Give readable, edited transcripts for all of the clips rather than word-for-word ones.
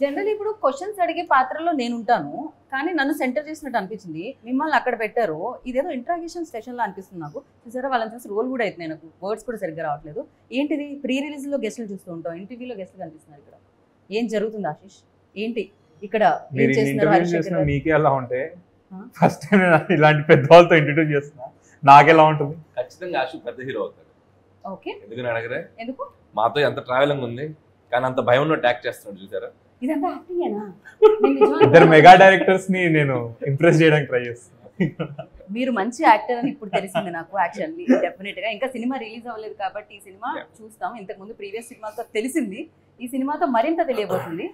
General ఇప్పుడు questions అడిగే పాత్రలో నేను ఉంటాను, కానీ నన్ను సెంటర్ చేసినట్టు అనిపించింది. మిమ్మల్ని అక్కడ పెట్టారు, ఇదేదో ఇంట్రాగేషన్ సెషన్ లో అనిపిస్తుంది నాకు. చూసారా వాళ్ళని చూసి రోల్ కూడా అవుతున్నాయి నాకు, వర్డ్స్ కూడా సరిగ్గా రావట్లేదు. ఏంటిది ప్రీ రిలీజ్ లో గెస్టులు చూస్తూ ఉంటాం, ఇంటర్వ్యూలో గెస్టులు కనిపిస్తున్నారు. ఇక్కడ ఏం జరుగుతుంది ఆశీష్? ఏంటి ఇక్కడ ఏం చేస్తున్నారు? మీకే ఎలా ఉంటే ఫస్ట్ టైం ఇలాంటి పెద్ద వాళ్ళతో ఇంట్రడ్యూస్ చేస్తున్నా, నాకెలా ఉంటుంది? ఖచ్చితంగా ఆశు పెద్ద హీరో అవుతాడు. ఓకే, ఎందుకని అడగరే? ఎందుకు? మాతో ఎంత ట్రావెలింగ్ ఉంది, కానీ అంత భయం ఉన్నట్టు యాక్ట్ చేస్తున్నాడు. చూసారా? ఇదంతా యాక్టింగేనా? ఇద్దరు మెగా డైరెక్టర్స్ ని నేను ఇంప్రెస్ చేయడానికి ట్రై చేస్తున్నా. మీరు మంచి యాక్టర్ అని ఇప్పుడు తెలిసింది నాకు. యాక్చువల్లీ డెఫినెట్ గా ఇంకా సినిమా రిలీజ్ అవ్వలేదు కాబట్టి ఈ సినిమా చూస్తాం. ఇంతకు ముందు ప్రీవియస్ సినిమాతో తెలిసింది, ఈ సినిమాతో మరింత తెలియబోతుంది.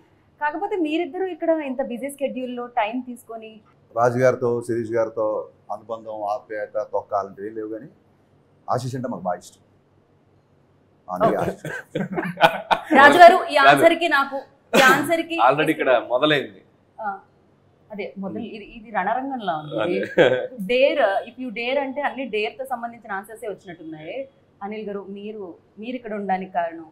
కాకపోతే మీరిద్దరూ ఇక్కడ ఇంత బిజీ స్కెడ్యూల్లో టైం తీసుకొని రాజు గారితో శిరీష్ గారితో అనుబంధం, ఆప్యాయత, తొక్కాలంటే ఏం లేవు, కానీ ఆశీష్ అంటే మాకు బాగా ఇష్టం. రాజు గారు ఈ ఆన్సర్ కి నాకు ఈ ఆన్సర్ కి ఆల్రెడీ ఇక్కడ మొదలైంది. అదే మొదలు ఇది రణరంగంలో ఉంది. డేర్, ఇఫ్ యూ డేర్ అంటే అన్ని డేర్ తో సంబంధించిన ఆన్సర్సే వచ్చినట్టున్నాయి. అనిల్ గారు మీరు ఇక్కడ ఉండడానికి కారణం?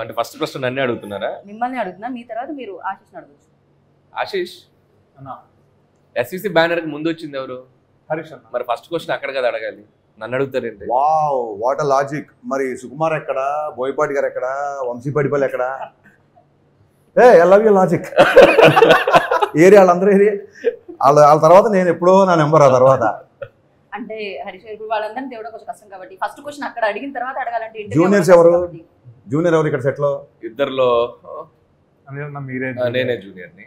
అంటే ఫస్ట్ క్వశ్చన్ నన్నే అడుగుతున్నారా? మిమ్మల్ని అడుగుతున్నా, మీ తర్వాత మీరు ఆశీష్ అడగచ్చు. ఆశీష్ ఎస్విసి బ్యానర్ కి ముందు వచ్చింది ఎవరు? హరీష్ అన్న. మరి ఫస్ట్ క్వశ్చన్ అక్కడ కదా అడగాలి, నన్ను అడుగుతారేంటి? Wow, what a logic. మరి సుకుమార్ ఎక్కడ, బోయపాటి గారు ఎక్కడ, వంశీపడిపల్లి ఎక్కడ? I love you logic. Area వాళ్ళందరూ ఏరియా వాళ్ళ తర్వాత నేను ఎప్పుడో నా నెంబర్ ఆ తర్వాత. అంటే హరీష్ గారు ఇప్పుడు వాళ్ళందరినీ తేవడం కొంచెం కష్టం కాబట్టి ఫస్ట్ క్వశ్చన్ అక్కడ అడిగిన తర్వాత అడగాలంటే జూనియర్స్ ఎవరు? జూనియర్ ఎవరు ఇక్కడ సెట్లో? ఇద్దరులో మీరే. నేనే జూనియర్ని.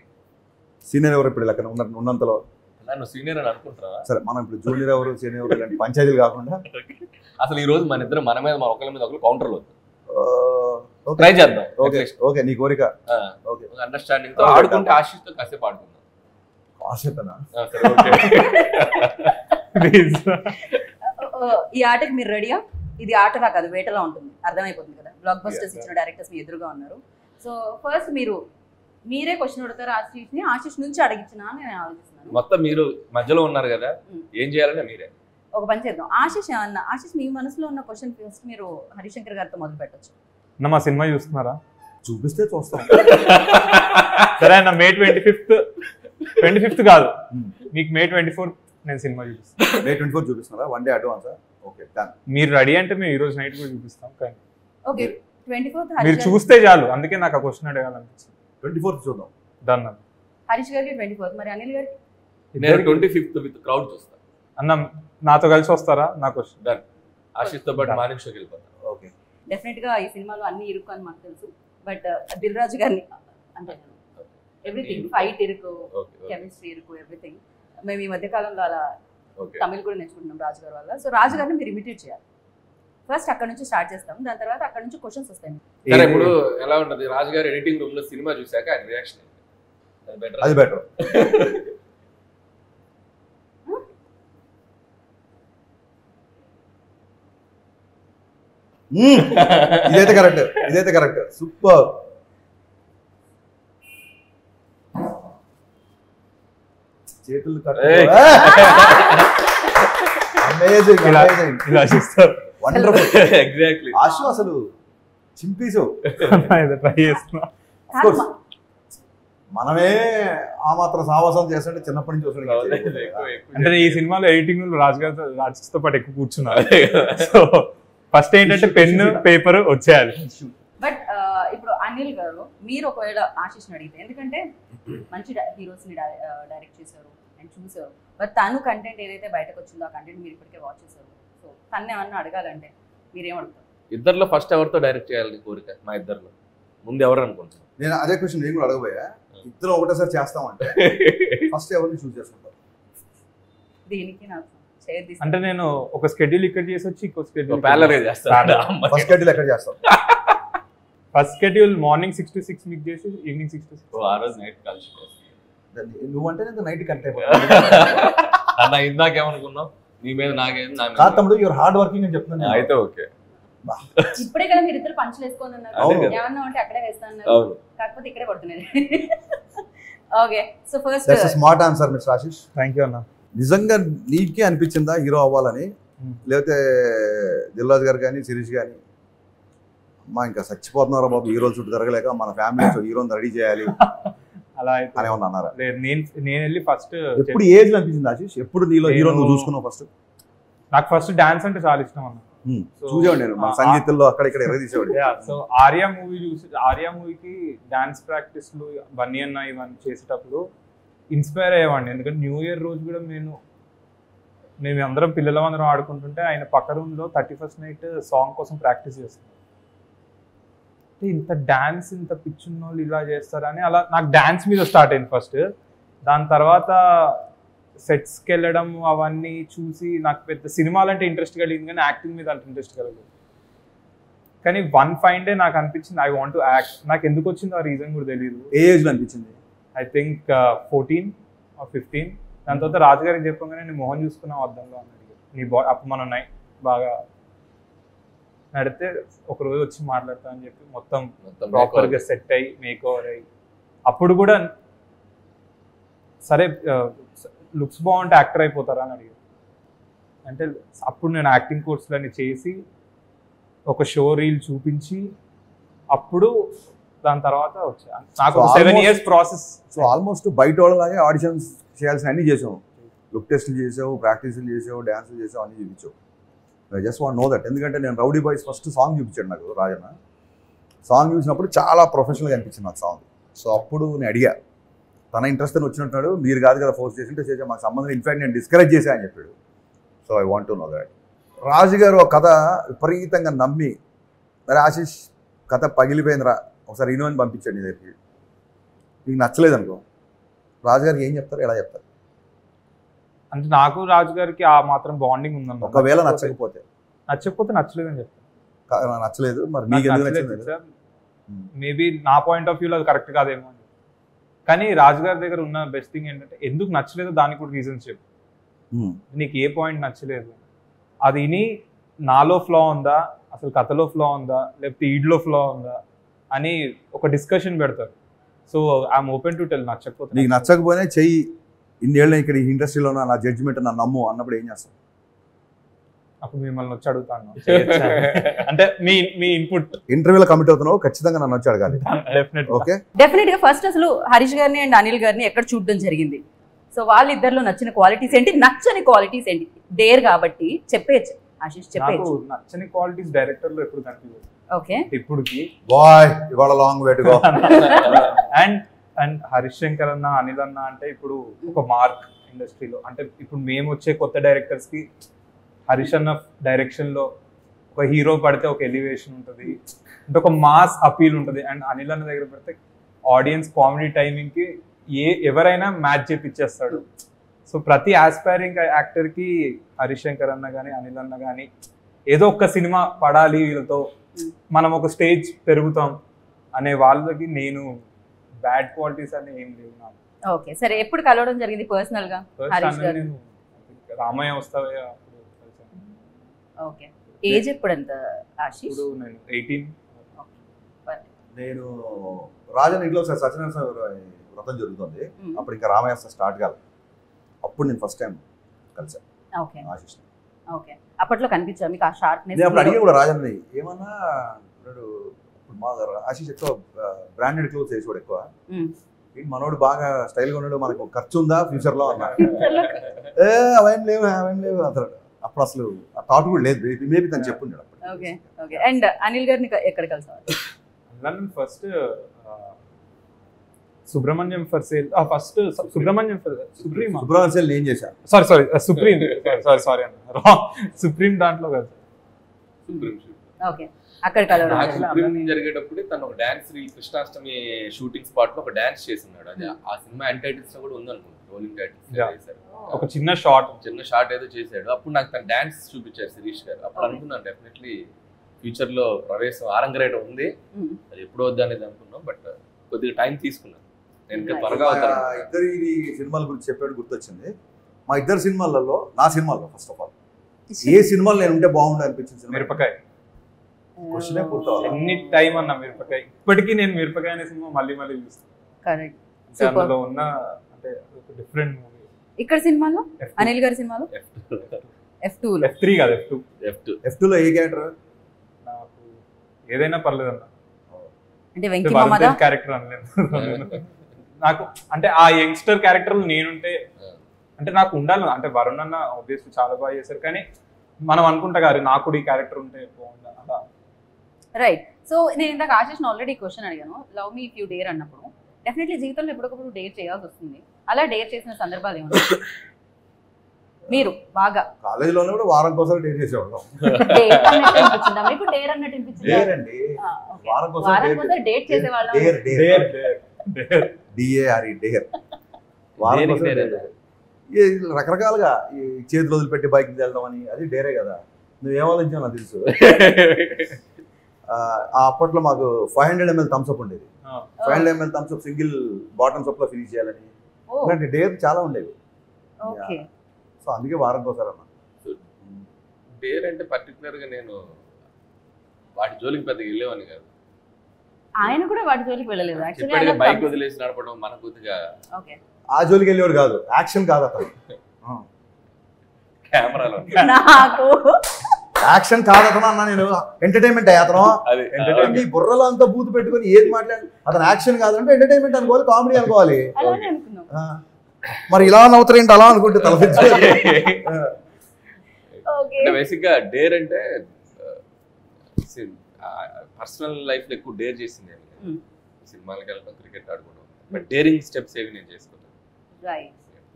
సీనియర్ ఎవరు ఇప్పుడు లెక్కన ఉన్నంతలో? నన్ను సీనియర్ అని అనుకుంటున్నావా? సరే, మనం ఇప్పుడు జూనియర్ ఎవరు, సీనియర్ ఎవరు ఇలాంటి పంచాయతీలు కాకుండా అసలు ఈ రోజు మన ఇద్దరు మన మీద ఒకరి మీద ఒకరు కౌంటర్లు ట్రై చేద్దాం. ఓకే ఓకే, నీ కోరిక. ఓకే, అండర్స్టాండింగ్ తో ఆడుకుంటే ఆశీష్ తో కాసేపు ఆడుకుందాం. ఆశతనా? ఈ ఆటకి మీరు రెడీయా? ఇది ఆటలా కాదు, వేటలా ఉంటుంది, అర్థమైపోతుంది కదా. బ్లాక్ బస్టర్స్ ఇచ్చిన డైరెక్టర్స్ మీ ఎదురుగా ఉన్నారు. సో ఫస్ట్ మీరే క్వశ్చన్ అడుగుతారు ఆశీష్ని, ఆశీష్ నుంచి అడిగించిన నేను ఆలోచిస్తున్నాను. మొత్తం మీరు మధ్యలో ఉన్నారు కదా, ఏం చేయాలంటే మీరే ఒక పని చేద్దాం. ఆశీష్ మీ మనసులో ఉన్న క్వశ్చన్ ఫస్ట్ మీరు హరిశంకర్ గారితో మొదలు పెట్టచ్చు. మా సినిమా చూస్తున్నారా? చూపిస్తే చూస్తాం. సరే అన్న, May 25th కాదు, మీకు May 24th నేను సినిమా చూపిస్తాను. May 24 చూపిస్తున్నారా? One day advance? ఓకే, మీరు రెడీ అంటే మేము ఈ రోజు నైట్ కూడా చూపిస్తాం. కానీ ఓకే, 24th మీరు చూస్తే చాలు, అందుకే నాకు ఆ క్వశ్చన్ అడగాలనిపిస్తుంది. 24th చూద్దాం. డన్. హరీష్ గారికి 24th, మరి అనిల్ గారికి? నేను 25th విత్ క్రౌడ్ చూస్తాను. అన్న నాతో కలిసి వస్తారా? నా క్వశ్చన్. డన్. ఆశీష్ తో పాటు మార్నింగ్ షోకి వెళ్ళిపోతాను. ఓకే, డెఫినెట్ గా ఈ సినిమాలో అన్ని ఇరుకు అని మాకు తెలుసు, బట్ దిల్ రాజు గారిని అంటే ఎవ్రీథింగ్, ఫైట్ ఇరుకు, కెమిస్ట్రీ ఇరుకు, ఎవ్రీథింగ్. మేము ఈ మధ్య కాలంలో అలా తమిళ్ కూడా నేర్చుకుంటున్నాం రాజు గారి వల్ల. సో రాజు గారిని మీరు ఇమిటేట్ చేయాలి. ఫస్ట్ అక్కడ నుంచి స్టార్ట్ చేస్తాం, దాని తర్వాత అక్కడ నుంచి క్వశ్చన్స్ వస్తాయి. సరే, ఇప్పుడు ఎలా ఉంటుంది రాజు గారు ఎడిటింగ్ రూమ్ లో సినిమా చూసాక ఆయన రియాక్షన్? అది బెటర్. ఇదైతే కరెక్ట్, సూపర్. చేతులు ఎగ్జాక్ట్లీ. ఆశు అసలు చింపేసావు. ట్రై చేస్తున్నా. మనమే ఆ మాత్రం సావాసం చేస్తుంటే చిన్నప్పటి నుంచి వస్తుంది. అంటే ఈ సినిమాలో ఎడిటింగ్ రాజుతో పాటు ఎక్కువ కూర్చున్నారు. సో ఫస్ట్ ఏంటంటే పెన్ను పేపర్ వచ్చేయాలి. బట్ ఇప్పుడు అనిల్ గారు, మీరు ఒకవేళ ఆశీష్ని అడిగితే, ఎందుకంటే మంచి హీరోస్ ని డైరెక్ట్ చేశారు అండ్ చూసారు, బట్ తను కంటెంట్ ఏదైతే బయటకు వచ్చిందో ఆ కంటెంట్ మీరు ఇప్పటికే వాచ్ చేశారు. సో తను ఏమన్నా అడగాలంటే మీరేం అడుగుతారు? ఇద్దరులో ఫస్ట్ ఎవరితో డైరెక్ట్ చేయాలని కోరిక? మా ఇద్దరులో ముందు ఎవరు అనుకుంటున్నారు? నేను అదే క్వశ్చన్ నేను కూడా అడగబోయా. ఇద్దరు ఒకటేసారి చేస్తామంటే ఫస్ట్ ఎవరిని చూస్ చేసుకుంటారు? దీనికి నాకు అంటే నేను ఒక స్కెడ్యూల్ ఇక్కడ చేసి వచ్చి ఇంకో స్కెడ్యూల్ ఫస్ట్ స్కెడ్యూల్ ఎక్కడ చేస్తాం? ఫస్ట్ స్కెడ్యూల్ మార్నింగ్ 6 to 6 మీకు చేసి ఈవినింగ్ 6 to 6. ఆ రోజు నైట్ కలిసి నువ్వంటే నేను నైట్ కరెక్ట్ అన్న. ఇందాకేమనుకున్నావు? నీ మీద నాకేం కాదు తమ్ముడు, యువర్ హార్డ్ వర్కింగ్ అని చెప్తున్నాను. అయితే ఓకే. ఇప్పుడే కదా మీరు ఇద్దరు పంచులు వేసుకొని ఉన్నారు, ఏమన్నా ఉంటే అక్కడే వేస్తాను, కాకపోతే ఇక్కడే పడుతున్నారు. Okay, so first smart answer mister Ashish. Thank you అన్న. నిజంగా నీకే అనిపించిందా హీరో అవ్వాలని? లేకపోతే దిల్ రాజు గారు కానీ శిరీష్ కానీ ఇంకా చచ్చిపోతున్నారా బాబు హీరోలు చుట్టూ తిరగలేక, మన ఫ్యామిలీ హీరోని రెడీ చేయాలి అలా అయితే అని ఏమన్నా అన్నారా? లేదు, నేను వెళ్ళి ఫస్ట్ ఎప్పుడు ఏజ్ అనిపించింది ఆశీష్? ఎప్పుడు నీలో హీరో నువ్వు చూసుకున్నావు ఫస్ట్? నాకు ఫస్ట్ డాన్స్ అంటే చాలా ఇష్టం అన్న. చూసేవాడు నేను మన సంగీతంలో అక్కడ ఇక్కడ ఎగదీసేవాడు. సో ఆర్యా మూవీ చూసి, ఆర్యా మూవీకి డాన్స్ ప్రాక్టీస్లు బన్నీ అన్న ఇవన్నీ చేసేటప్పుడు ఇన్స్పైర్ అయ్యేవాడిని. ఎందుకంటే న్యూ ఇయర్ రోజు కూడా మేము అందరం పిల్లలందరం ఆడుకుంటుంటే ఆయన పక్క రూమ్లో 31st నైట్ సాంగ్ కోసం ప్రాక్టీస్ చేస్తున్నాం. ఇంత డాన్స్, ఇంత పిచ్చున్న వాళ్ళు ఇలా చేస్తారని అలా నాకు డాన్స్ మీద స్టార్ట్ అయింది ఫస్ట్. దాని తర్వాత సెట్స్కి వెళ్ళడం అవన్నీ చూసి నాకు పెద్ద సినిమాలు అంటే ఇంట్రెస్ట్ కలిగింది, కానీ యాక్టింగ్ మీద అంత ఇంట్రెస్ట్ కలగలేదు. కానీ వన్ ఫైన్ డే నాకు అనిపించింది ఐ వాంట్ టు యాక్ట్. నాకు ఎందుకు వచ్చిందో ఆ రీజన్ కూడా తెలియదు. ఏ ఏజ్లో అనిపించింది? I think 14 or 15. దాని తర్వాత రాజుగారికి చెప్పగానే నేను మొహం చూసుకున్నావు అద్దంలో అన్నాడు. నీ అప్పుడు మనం బాగా నడితే ఒకరోజు వచ్చి మాట్లాడతా అని చెప్పి మొత్తం ప్రాపర్గా సెట్ అయ్యి మేక్ ఓవర్ అయ్యి, అప్పుడు కూడా సరే లుక్స్ బాగుంటే యాక్టర్ అయిపోతారా అని అడిగారు. అంటే అప్పుడు నేను యాక్టింగ్ కోర్సులన్నీ చేసి ఒక షో రీల్ చూపించి అప్పుడు దాని తర్వాత వచ్చా. నాకు 7 years ప్రాసెస్. సో ఆల్మోస్ట్ బయట వాళ్ళలాగే ఆడిషన్స్ చేయాల్సిన అన్ని చేసావు, లుక్ టెస్ట్లు చేసావు, ప్రాక్టీస్లు చేసావు, డ్యాన్సులు చేసావు, అన్ని చూపించావు. I just want know that. ఎందుకంటే నేను రౌడీ బాయ్స్ ఫస్ట్ సాంగ్ చూపించాడు నాకు రాజన్న. సాంగ్ చూసినప్పుడు చాలా ప్రొఫెషనల్గా అనిపించింది నాకు సాంగ్. సో అప్పుడు నేను అడిగా, తన ఇంట్రెస్ట్ అని వచ్చినట్టు, మీరు కాదు కదా ఫోర్స్ చేసింటే చేసా, మాకు సంబంధం, ఇన్ఫాక్ట్ నేను డిస్కరేజ్ చేశా అని చెప్పాడు. So I want to know that. Raju గారు ఒక కథ విపరీతంగా నమ్మి, మరి ఆశీష్ కథ పగిలిపోయిందిరా ఒకసారి ఇను అని పంపించాడు నీ దగ్గరికి, నీకు నచ్చలేదు అనుకో, రాజుగారికి ఏం చెప్తారు, ఎలా చెప్తారు? అంటే నాకు రాజుగారికి ఆ మాత్రం బాండింగ్ ఉందన్న. ఒకవేళ నచ్చకపోతే నచ్చలేదు అని చెప్తాను. నచ్చలేదు మరి మీకు ఎందుకు నచ్చలేదు సార్? మేబీ నా పాయింట్ ఆఫ్ వ్యూలో అది కరెక్ట్ కాదేమో అని. కానీ రాజుగారి దగ్గర ఉన్న బెస్ట్ థింగ్ ఏంటంటే ఎందుకు నచ్చలేదు దానికి కూడా రీజన్స్ చెప్పు. నీకు ఏ పాయింట్ నచ్చలేదు అది విని నాలో ఫ్లా ఉందా, అసలు కథలో ఫ్లా ఉందా, లేకపోతే ఈడ్లో ఫ్లా ఉందా అని ఒక డిస్కషన్ పెడతారు. So I'm open to tell. నచ్చకపోతే నీకు నచ్చకపోయినా చెయ్యి, ఇన్నేళ్ళు ఇక్కడ ఈ ఇండస్ట్రీలో నా జడ్జిమెంట్ నా నమ్ము అన్నప్పుడు ఏం చేస్తాం? అప్పుడు మిమ్మల్ని వచ్చి అడుగుతాను. అంటే మీ ఇన్పుట్. ఇంటర్వ్యూలో కమిట్ అవుతున్నావు, ఖచ్చితంగా నన్ను వచ్చి అడగాలి. ఓకే, డెఫినెట్ గా. ఫస్ట్ అసలు హరీష్ గారిని అండ్ అనిల్ గారిని ఎక్కడ చూడడం జరిగింది? సో వాళ్ళిద్దరిలో నచ్చిన క్వాలిటీస్ ఏంటి, నచ్చని క్వాలిటీస్ ఏంటి? డేర్ కాబట్టి చెప్పేయచ్చు ఆశీష్, చెప్పేయచ్చు. నచ్చని క్వాలిటీస్ డైరెక్టర్ లో ఎప్పుడు కనిపించదు. ఓకే, ఇప్పుడుకి బాయ్ ఇవాళ long way to go. And Harish Shankar అన్న, అనిల్ అన్న అంటే ఇప్పుడు ఒక మార్క్ ఇండస్ట్రీలో. అంటే ఇప్పుడు మేము వచ్చే కొత్త డైరెక్టర్స్ కి హరీష్ అన్న డైరెక్షన్ లో ఒక హీరో పడితే ఒక ఎలివేషన్ ఉంటుంది, అంటే ఒక మాస్ అపీల్ ఉంటుంది. అండ్ అనిల్ అన్న దగ్గర పడితే ఆడియన్స్ కామెడీ టైమింగ్ కి ఎవరైనా మ్యాచ్ చేపిచ్చేస్తాడు. సో ప్రతి ఆస్పైరింగ్ యాక్టర్ కి హరీష్ శంకర్ అన్న కానీ అనిల్ అన్న కానీ ఏదో ఒక సినిమా పడాలి, వీళ్ళతో మనం ఒక స్టేజ్ పెరుగుతాం అనే వాళ్ళకి నేను బ్యాడ్ క్వాలిటీస్ అని ఏం లేవు నాకు. ఓకే, సరే. ఎప్పుడు కలవడం జరిగింది పర్సనల్ గా హరీష్ గారు? నేను రామయ్య వస్తావే అప్పుడు కలిసాను. ఓకే, ఏజ్ ఎప్పుడంత ఆశీష్? ఇప్పుడు నేను 18. నేను రాజన్ ఇంట్లో ఒకసారి సత్యనారాయణ వ్రతం జరుగుతుంది, అప్పుడు ఇంకా రామయ్య స్టార్ట్ కాదు, అప్పుడు నేను ఫస్ట్ టైం కలిసాను. ఓకే ఆశీష్. ఓకే, అప్పట్లో కనిపించా మీకు ఆ షార్ప్నెస్? నేను అప్పుడు అడిగి కూడా రాజన్ని ఏమన్నా, ఇప్పుడు మా ఆశీష్ ఎక్కువ బ్రాండెడ్ క్లోత్స్ వేసుకోడు ఎక్కువ, మనోడు బాగా స్టైల్గా ఉన్నాడు, మనకు ఖర్చు ఉందా ఫ్యూచర్ లో అన్నా. అవేం లేవు అంటాడు. అప్పుడు అసలు ఆ థాట్ కూడా లేదు, మేబీ తను చెప్పుంటాడు. Okay okay. అండ్ అనిల్ గారిని ఎక్కడ కలిసారు? First Subrahmanyam for sale. First Subrahmanyam sale ఏం చేశాను, సారీ సారీ అన్న, సుప్రీం దాంట్లో కదా. ఓకే, అక్కడ కలవడం జరిగేటప్పుడు తను ఒక dance reel Krishnashtami shooting spot లో ఒక డాన్స్ చేస్తున్నాడు. అది ఆ సినిమా ఎండ్ టైటిల్స్ లో కూడా ఉందనుకుంటా, రోలింగ్ టైటిల్స్. ఒక చిన్న షార్ట్ ఏదో చేశాడు. అప్పుడు నాకు తన డాన్స్ చూపించారు శిరీష్ గారు. అప్పుడు అనుకున్నాను డెఫినెట్లీ ఫ్యూచర్ లో ప్రవేశం ఆరంగరేట ఉంది, అది ఎప్పుడు వద్దు అనేది అనుకున్నాం. బట్ కొద్దిగా టైం తీసుకున్నాను. నేను ఇంకా త్వరగా ఇద్దరు ఇది సినిమాల గురించి చెప్పాడు గుర్తొచ్చింది. మా ఇద్దరు సినిమాలలో, నా సినిమాల్లో ఫస్ట్ ఆఫ్ ఆల్ ఏ సినిమాలు నేను ఉంటే బాగుండు అనిపించింది మిరపకాయ. క్వశ్చనే పూర్తవాలి ఎన్ని టైం అన్న మిరపకాయ. ఇప్పటికీ నేను మిరపకాయ అనే సినిమా మళ్ళీ చూస్తాను. అందులో ఉన్న అంటే డిఫరెంట్ మూవీ. ఇక్కడ సినిమాలో అనిల్ గారి సినిమాలో F2 లో F3 కాదు F2 లో ఏ క్యారెక్టర్? నాకు ఏదైనా పర్లేదు అన్న. అంటే వెంకీ మామదా క్యారెక్టర్ అనలేదు. నాకు అంటే ఆ యంగ్స్టర్ క్యారెక్టర్ నేనుంటే అంటే నాకు ఉండాలి. అంటే వరుణ్ అన్న ఆబ్వియస్లీ చాలా బాగా చేశారు, కానీ మనం అనుకుంటా గారు నాకు కూడా ఈ క్యారెక్టర్ ఉంటే బాగుండాలి అలా. రైట్. సో నేను ఇందాక ఆశిష్ని ఆల్రెడీ క్వశ్చన్ అడిగాను, love me if you dare అన్నప్పుడు. డెఫినెట్లీ జీవితంలో ఎప్పటికప్పుడు డేర్ చేయాల్సి వస్తుంది. అలా డేర్ చేసిన సందర్భాలు ఏమన్నా మీరు బాగా? కాలేజీలోనే కూడా వారం కోసం డేర్ చేసేవాళ్ళం. డేర్ అన్నట్టు అనిపించిందా మీకు? డేర్ అన్నట్టు అనిపించిందా? డేర్ అండి, వారం కోసం డేట్ చేసేవాళ్ళం. డిఏఆర్ఈ డేర్. వారం కోసం రకరకాలుగా ఈ చేతులు వదిలిపెట్టి బైక్ వెళ్ళడం అని, అది డేరే కదా. నువ్వేమాలోచించావు నాకు తెలుసు. అప్పట్లో మాకు 500 ml థమ్స్అప్ ఉండేది. 500 ml థమ్స్అప్ సింగిల్ బాటమ్ సప్ లో ఫినిష్ చేయాలని, ఇలాంటి డేర్ చాలా ఉండేవి. సో అందుకే వారం కోసం అన్న. డేర్ అంటే పర్టికులర్ గా నేను వాటి జోలికి పెద్దగా వెళ్ళేవాని కాదు. ఆయన కూడా వాటి జోలికి వెళ్ళలేదు యాక్చువల్లీ. బైక్ వదిలేసి నడపడం మన కొద్దిగా ఆ జోలికి వెళ్ళేవాడు కాదు, యాక్షన్ కాదు అతను. కెమెరాలో నాకు యాక్షన్ కాదు అతను అన్న, నేను ఎంటర్టైన్మెంట్ అయ్యా. అతను బుర్రలో అంతా బూతు పెట్టుకుని ఏది మాట్లాడి అతను యాక్షన్ కాదంటే ఎంటర్టైన్మెంట్ అనుకోవాలి, కామెడీ అనుకోవాలి. మరి ఇలా నవ్వుతారేంటి అలా అనుకుంటే తలపించాలి. బేసిక్ గా డేర్ అంటే పర్సనల్ లైఫ్ లో ఎక్కువ డేర్ చేసింది. సినిమాలకు వెళ్ళడం, క్రికెట్ ఆడుకోవడం, బట్ డేరింగ్ స్టెప్స్ ఏవి నేను చేసుకున్నాను.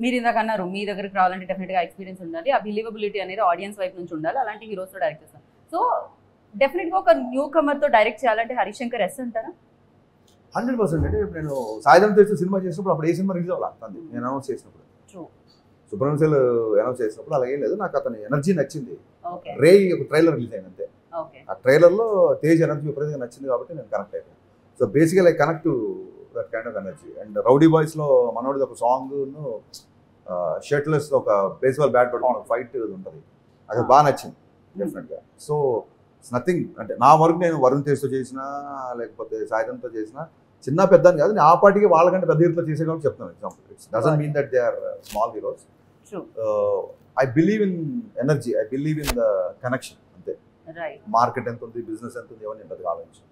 మీరు ఇందాక అన్నారు మీ దగ్గరికి రావాలంటే డెఫినెట్ గా ఎక్స్పీరియన్స్ ఉండాలి, ఆ బిలీవబిలిటీ అనేది ఆడియన్స్ వైపు నుంచి ఉండాలి. అలాంటి హీరోస్ తో డైరెక్ట్ చేస్తాను. సో డెఫినెట్ గా ఒక న్యూ కమర్ తో డైరెక్ట్ చేయాలంటే హరిశంకర్ ఎస్ అంటారా? 100%. అంటే నేను సాయంత్రం తెచ్చి సినిమా చేసినప్పుడు అప్పుడు ఏ సినిమా రిలీజ్ అవ్వాలి నేను అనౌన్స్ చేసినప్పుడు, సుబ్రహ్మణ్యం అనౌన్స్ చేసినప్పుడు అలాగే లేదు. నాకు అతని ఎనర్జీ నచ్చింది. రే ఒక ట్రైలర్ రిలీజ్ అయింది అంతే. ఆ ట్రైలర్లో తేజ్ ఎనర్జీ విపరీతంగా నచ్చింది కాబట్టి నేను కనెక్ట్ అయిపోయాను. So basically I connect to that kind of energy. And rowdy బాయ్స్లో మనోడిది ఒక సాంగ్, షర్ట్లెస్ ఒక బేస్బాల్ బ్యాట్ పట్టుకుని ఒక ఫైట్ ఉంటుంది, అది బాగా నచ్చింది డెఫినెట్గా. సో ఇట్స్ నథింగ్, అంటే నా వరకు నేను వరుణ్ తేజ్తో చేసినా లేకపోతే సాయిధంతో చేసినా చిన్న పెద్ద అని కాదు, నేను ఆ పార్టీకి వాళ్ళకంటే పెద్ద హీరోతో చేసే కాబట్టి చెప్తాను. Example, it's doesn't mean that they are small heroes. I believe in energy, I believe in the connection అంతే. మార్కెట్ ఎంత ఉంది, బిజినెస్ ఎంత ఉంది, ఎవరిని ఎంత ఆలోచించి.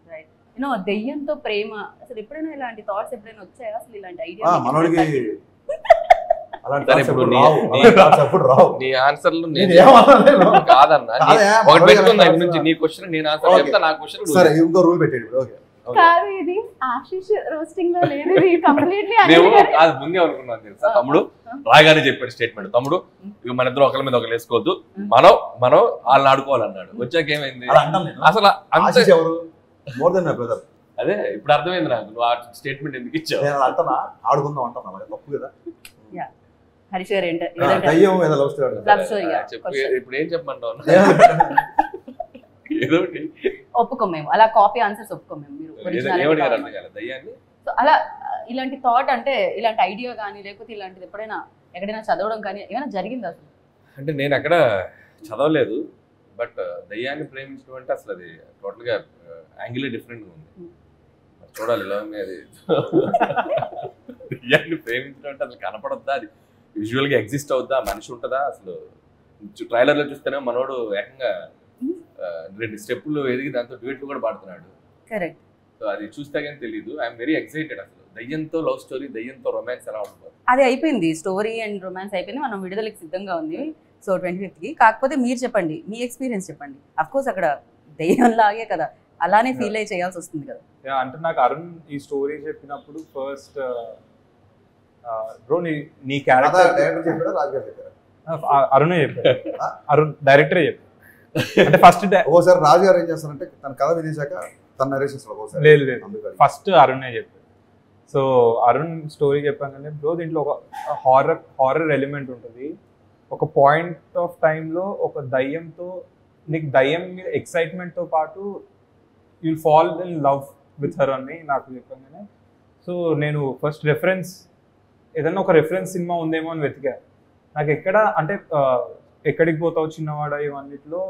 దెయ్యంతో ప్రేమ అసలు ఎప్పుడైనా ఇలాంటి థాట్స్ ఎప్పుడైనా వచ్చాయా? అసలు ఇలాంటి ఐడియా మనోడికి నీ ఆన్సర్లు కాదన్నా, నీ క్వశ్చన్ నేను ఆన్సర్ చెప్తా. నా క్వశ్చన్ సరే, ఇంకో రూల్ పెట్టాడు. కాదు, ఇది ఆశీష్ రోస్టింగ్ లో లేదు, ఇది కంప్లీట్లీ కాదు. ముందే అనుకున్నాను తెలుసా, తమ్ముడు రాగానే చెప్పాడు స్టేట్మెంట్, తమ్ముడు ఇక మన ఇద్దరు ఒకరి మీద ఒకరు వేసుకోవద్దు, మనం వాళ్ళని ఆడుకోవాలన్నాడు. వచ్చాక ఏమైంది అసలు? ఎవరు మోర్ దెన్ మై బ్రదర్. అదే ఇప్పుడు అర్థమైంది నాకు, నువ్వు ఆ స్టేట్మెంట్ ఎందుకు ఇచ్చావు. అంటనా ఆడుకుందాం అంటున్నా, తప్పు కదా. హరీష్ గారు ఇప్పుడు ఏం చెప్పమంటావు? ఏదో ఒప్పుకోం మేము, అలా కాపీ ఆన్సర్స్ ఒప్పుకోం మేము. దయ్యాన్ని అలా ఇలాంటి థాట్ అంటే ఇలాంటి ఐడియా కానీ లేకపోతే ఇలాంటిది ఎప్పుడైనా ఎక్కడైనా చదవడం కానీ ఏమైనా జరిగింది అసలు? అంటే నేను అక్కడ చదవలేదు, బట్ దయ్యాన్ని ప్రేమించడం అంటే అసలు అది టోటల్గా యాంగిలే డిఫరెంట్గా ఉంది. చూడాలి ఎలా ఉంది అది. దయ్యాన్ని ప్రేమించడం అంటే అసలు కనపడొద్దా, అది విజువల్గా ఎగ్జిస్ట్ అవుద్దా, మనిషి ఉంటుందా? అసలు ట్రైలర్లో చూస్తేనే మనోడు ఏకంగా 2 స్టెప్పులు ఎదిగి దాంతో డ్యూయెట్లు కూడా పాడుతున్నాడు. కరెక్ట్. సో అది చూస్తే కానీ తెలియదు. I'm very excited. అసలు దయ్యంతో లవ్ స్టోరీ, దయ్యంతో రొమాన్స్ ఎలా ఉంటుంది? అది అయిపోయింది, స్టోరీ అండ్ రొమాన్స్ అయిపోయింది, మనం విడుదలకి సిద్ధంగా ఉంది. So 25th. కాకపోతే మీరు చెప్పండి, మీ ఎక్స్పీరియన్స్ చెప్పండి. అఫ్కోర్స్ అక్కడ దయ్యం లాగే కదా, అలానే ఫీల్ అయ్యి చేయాల్సి వస్తుంది కదా. అంటే నాకు అరుణ్ ఈ స్టోరీ చెప్పినప్పుడు ఫస్ట్ బ్రో నీ క్యారెక్టర్ అరుణే చెప్పాడు. అరుణ్ డైరెక్టరే చెప్పాడు. అంటే ఫస్ట్ ఓసారి రాజు గారు ఏం చేస్తారంటే తన కథ వినేశాక తన నరేషన్స్ లేదు ఫస్ట్ అరుణే చెప్పాడు. సో అరుణ్ స్టోరీ చెప్పాను, బ్రో దీంట్లో ఒక హారర్ ఎలిమెంట్ ఉంటుంది. ఒక పాయింట్ ఆఫ్ టైంలో ఒక దయ్యంతో నీకు దయ్యం మీద ఎక్సైట్మెంట్తో పాటు you'll fall in love with her అని నాకు చెప్పగానే, సో నేను ఫస్ట్ ఏదన్నా ఒక రెఫరెన్స్ సినిమా ఉందేమో అని వెతికా. నాకు ఎక్కడ అంటే ఎక్కడికి పోతావు చిన్నవాడ ఇవన్నిట్లో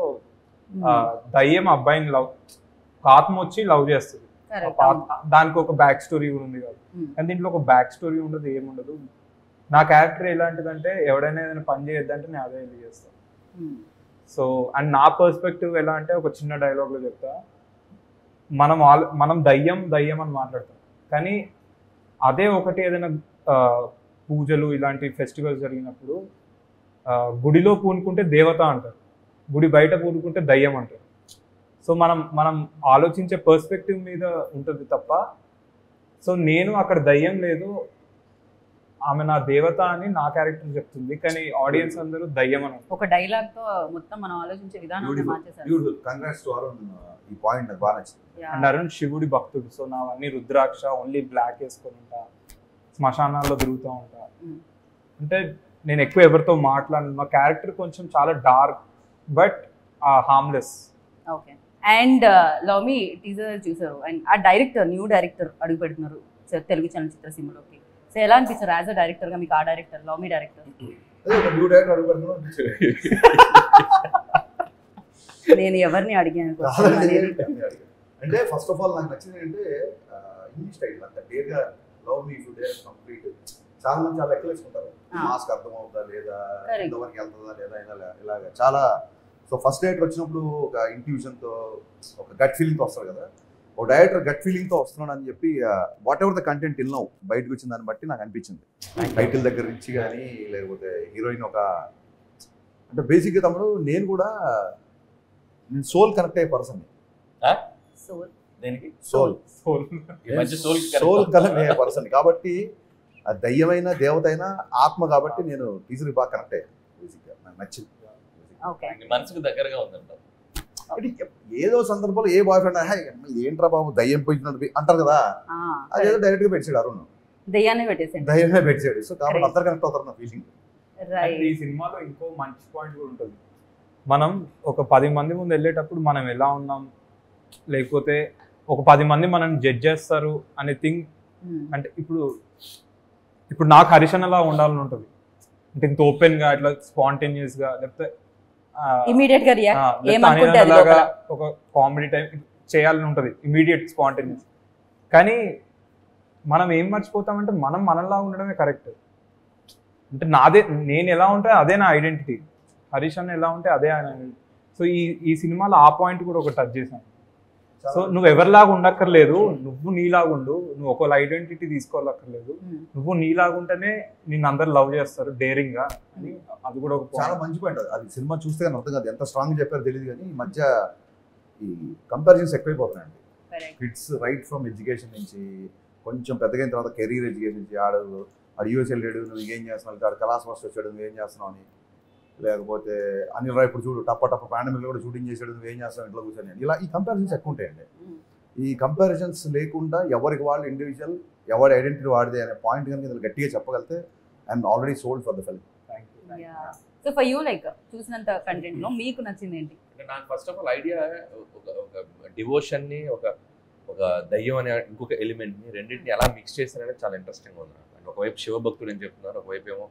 దయ్యం అబ్బాయిని ఆత్మ వచ్చి లవ్ చేస్తుంది. దానికి ఒక బ్యాక్ స్టోరీ కూడా ఉంది కదా, కానీ దీంట్లో ఒక బ్యాక్ స్టోరీ ఉండదు, ఏముండదు. నా క్యారెక్టర్ ఎలాంటిదంటే ఎవడైనా ఏదైనా పని చేయొద్దంటే నేను అదే వెళ్ళి చేస్తాను. సో అండ్ నా పర్స్పెక్టివ్ ఎలా అంటే ఒక చిన్న డైలాగ్లో చెప్తా, మనం దయ్యం అని మాట్లాడతాం, కానీ అదే ఒకటి ఏదైనా పూజలు ఇలాంటి ఫెస్టివల్స్ జరిగినప్పుడు గుడిలో పూనుకుంటే దేవత అంటారు, గుడి బయట పూనుకుంటే దయ్యం అంటారు. సో మనం ఆలోచించే పర్స్పెక్టివ్ మీద ఉంటుంది తప్ప. సో నేను అక్కడ దయ్యం లేదు, ఆమె నా దేవత అని నా క్యారెక్టర్ చెప్తుంది, కానీ ఆడియన్స్ అందరూ దయ్యం అని ఒక డైలాగ్ తో మొత్తం మనం ఆలోచించే విధానాన్ని మార్చేశారు. Beautiful, congrats to Arun. ఈ పాయింట్ నాకు బాగా నచ్చింది. అండ్ అరుణ్ శివుడి భక్తుడు, సో నావన్నీ రుద్రాక్ష, ఓన్లీ బ్లాక్ వేసుకొని ఉంటా, శ్మశానాల్లో తిరుగుతూ ఉంటా. అంటే నేను ఎక్కువ ఎవరితో మాట్లాడను, మా క్యారెక్టర్ కొంచెం చాలా dark but harmless. Okay. And love me teaser చూసారు, అండ్ ఆ డైరెక్టర్ న్యూ డైరెక్టర్ అడుగు పెడుతున్నారు తెలుగు చలనచిత్ర సీమలోకి. సో ఎలా అనిపించారు యాజ్ అ డైరెక్టర్ గా మీకు ఆ డైరెక్టర్, లవ్ మీ డైరెక్టర్? నేను ఎవరిని అడిగాను అంటే ఫస్ట్ ఆఫ్ ఆల్ నాకు నచ్చింది అంటే ఇంగ్లీష్ టైటిల్ అంత డేర్గా love me to dare complete. చాలా మంది చాలా లెక్కలు వేసుకుంటారు, మాస్క్ అర్థం అవుతుందా లేదా, ఎంతవరకు వెళ్తుందా లేదా, ఇలాగా చాలా. సో ఫస్ట్ డైరెక్టర్ వచ్చినప్పుడు ఒక ఇంట్యూషన్తో ఒక గట్ ఫీలింగ్తో వస్తారు కదా, ఒక డైరెక్టర్ గట్ ఫీలింగ్తో వస్తున్నాడు అని చెప్పి వాట్ ఎవర్ ద కంటెంట్ ఇల్నావు బయటకు వచ్చిన దాన్ని బట్టి నాకు అనిపించింది. టైటిల్ దగ్గర నుంచి కానీ లేకపోతే హీరోయిన్ ఒక అంటే బేసిక్గా తమ్ముడు నేను కూడా నేను సోల్ కనెక్ట్ అయ్యే పర్సన్. సోల్ కనెక్ట్ అయ్యే పర్సన్ కాబట్టి ఆ దయ్యమైన దేవత అయినా ఆత్మ కాబట్టి నేను టీజర్కి బాగా కనెక్ట్ అయ్యాను. బేసిక్గా నాకు నచ్చింది, మనసుకు దగ్గరగా ఉందంట. ఏదో సందర్భంలో ఏ బాయ్ ఫ్రెండ్ ఏంట్రా బాబు దయ్యం పోయినట్టు అంటారు కదా, అదేదో డైరెక్ట్ గా పెట్టాడు అరుణ్, దయ్యాన్ని పెట్టేసాడు, దయ్యమే పెట్టాడు. సో కాబట్టి అందరు కనెక్ట్ అవుతారు నా ఫీలింగ్. ఈ సినిమాలో ఇంకో మంచి పాయింట్ కూడా ఉంటుంది, మనం ఒక 10 మంది ముందు వెళ్ళేటప్పుడు మనం ఎలా ఉన్నాం, లేకపోతే ఒక 10 మంది మనం జడ్జ్ చేస్తారు అనే థింగ్. అంటే ఇప్పుడు నాకు హరిషన్ అలా ఉండాలని ఉంటుంది, అంటే ఇంత ఓపెన్ గా ఇట్లా స్పాంటేనియస్ గా, లేకపోతే ఇమిడియట్ గా ఒక కామెడీ టైం చేయాలని ఉంటుంది, ఇమీడియట్ స్పాంటేనియస్. కానీ మనం ఏం మర్చిపోతామంటే మనం మనలా ఉండడమే కరెక్ట్. అంటే నేను ఎలా ఉంటే అదే నా ఐడెంటిటీ, హరీష్ అన్న ఎలా ఉంటే అదే ఆయన. సో ఈ సినిమాలో ఆ పాయింట్ కూడా ఒక టచ్ చేశాను. సో నువ్వు ఎవరిలాగా ఉండక్కర్లేదు, నువ్వు నీలాగా ఉండు, నువ్వు ఒకళ్ళ ఐడెంటిటీ తీసుకోవాలక్కర్లేదు, నువ్వు నీలాగా ఉంటేనే నిన్ను అందరు లవ్ చేస్తారు డేరింగ్ గా అని. అది కూడా ఒక చాలా మంచి పాయింట్. అది సినిమా చూస్తే కానీ అర్థం కాదు, ఎంత స్ట్రాంగ్ చెప్పారో తెలియదు. కానీ ఈ మధ్య ఈ కంపారిజన్స్ ఎక్కువైపోతున్నాయండి. కిడ్స్ రైట్ ఫ్రమ్ ఎడ్యుకేషన్ నుంచి కొంచెం పెద్దగా అయిన తర్వాత కెరీర్ ఎడ్యుకేషన్ నుంచి ఆడు యూఎస్ వెళ్ళాడు, నువ్వు ఏం చేస్తున్నావు, ఆడు కలాస్ మాస్టర్ వచ్చాడు, నువ్వేం చేస్తున్నావు అని, లేకపోతే అనిల్ రాయ్ ఇప్పుడు చూడు టప్ప పాండమిక్ కూడా షూటింగ్ చేశాడు, నువ్వేం చేస్తావు ఇంట్లో కూర్చొని, ఇలా ఈ కంపారిజన్స్ ఎక్కువ ఉంటాయండి. ఈ కంపారిజన్స్ లేకుండా ఎవరికి వాళ్ళు ఇండివిజువల్, ఎవరి ఐడెంటిటీ వాడిదే అనే పాయింట్ కనుక ఇందులో గట్టిగా చెప్పగలితే I'm already sold for the film. So for you like చూసినంత కంటెంట్ లో మీకు నచ్చింది ఏంటి? అంటే నాకు ఫస్ట్ ఆఫ్ ఆల్ ఐడియా ఒక డివోషన్ ని ఒక దయ్యం అనే ఇంకొక ఎలిమెంట్ ని రెండింటిని ఎలా మిక్స్ చేశారనేది చాలా ఇంట్రెస్టింగ్ ఉంది. అంటే ఒకవైపు శివభక్తుడు అని చెప్తున్నారు, ఒకవైపు ఏమో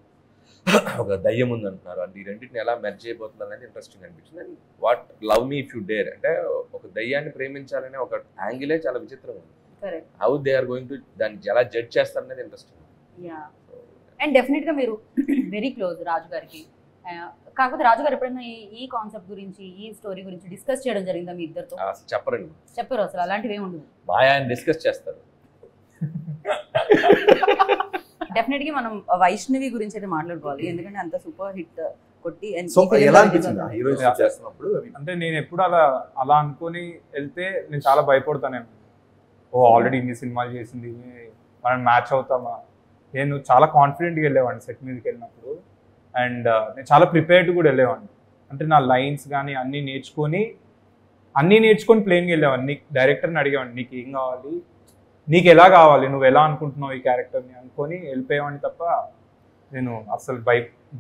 ఒక దయ్యం ఉంది అంటున్నారు. అంటే ఈ రెండింటిని ఎలా మెర్జ్ అయిపోతున్నారు అనేది ఇంట్రెస్టింగ్ అనిపించింది. And what love me if you dare అంటే ఒక దయ్యాన్ని ప్రేమించాలనే ఒక యాంగిలే చాలా విచిత్రంగా ఉంది. How they are going to దాన్ని ఎలా జడ్జ్ చేస్తారు అనేది ఇంట్రెస్టింగ్. అండ్ డెఫినెట్ గా మీరు వెరీ క్లోజ్ రాజు గారికి. కాకపోతే రాజు గారు ఎప్పుడైనా ఈ కాన్సెప్ట్ గురించి, ఈ స్టోరీ గురించి డిస్కస్ చేయడం జరిగిందా మీ ఇద్దరితో? చెప్పరు అసలు అలాంటివి ఏమి ఉండదు, ఆయన డిస్కస్ చేస్తారు. డెఫినెట్ గా మనం వైష్ణవి గురించి అయితే మాట్లాడుకోవాలి, ఎందుకంటే అంత సూపర్ హిట్ కొట్టి. అంటే నేను ఎప్పుడు అలా అనుకొని వెళ్తే నేను చాలా భయపడతాను. ఆల్రెడీ ఇన్ని సినిమాలు చేసింది, మనం మ్యాచ్ అవుతామా. నేను చాలా కాన్ఫిడెంట్గా వెళ్ళేవాడిని సెట్ మీదకి వెళ్ళినప్పుడు. అండ్ నేను చాలా ప్రిపేర్డ్ కూడా వెళ్ళేవాడిని. అంటే నా లైన్స్ కానీ అన్నీ నేర్చుకొని ప్లేన్గా వెళ్ళేవాడిని. డైరెక్టర్ని అడిగేవాడిని, నీకు ఏం కావాలి, నీకు ఎలా కావాలి, నువ్వు ఎలా అనుకుంటున్నావు ఈ క్యారెక్టర్ని అనుకొని వెళ్ళిపోయేవాడిని తప్ప నేను అసలు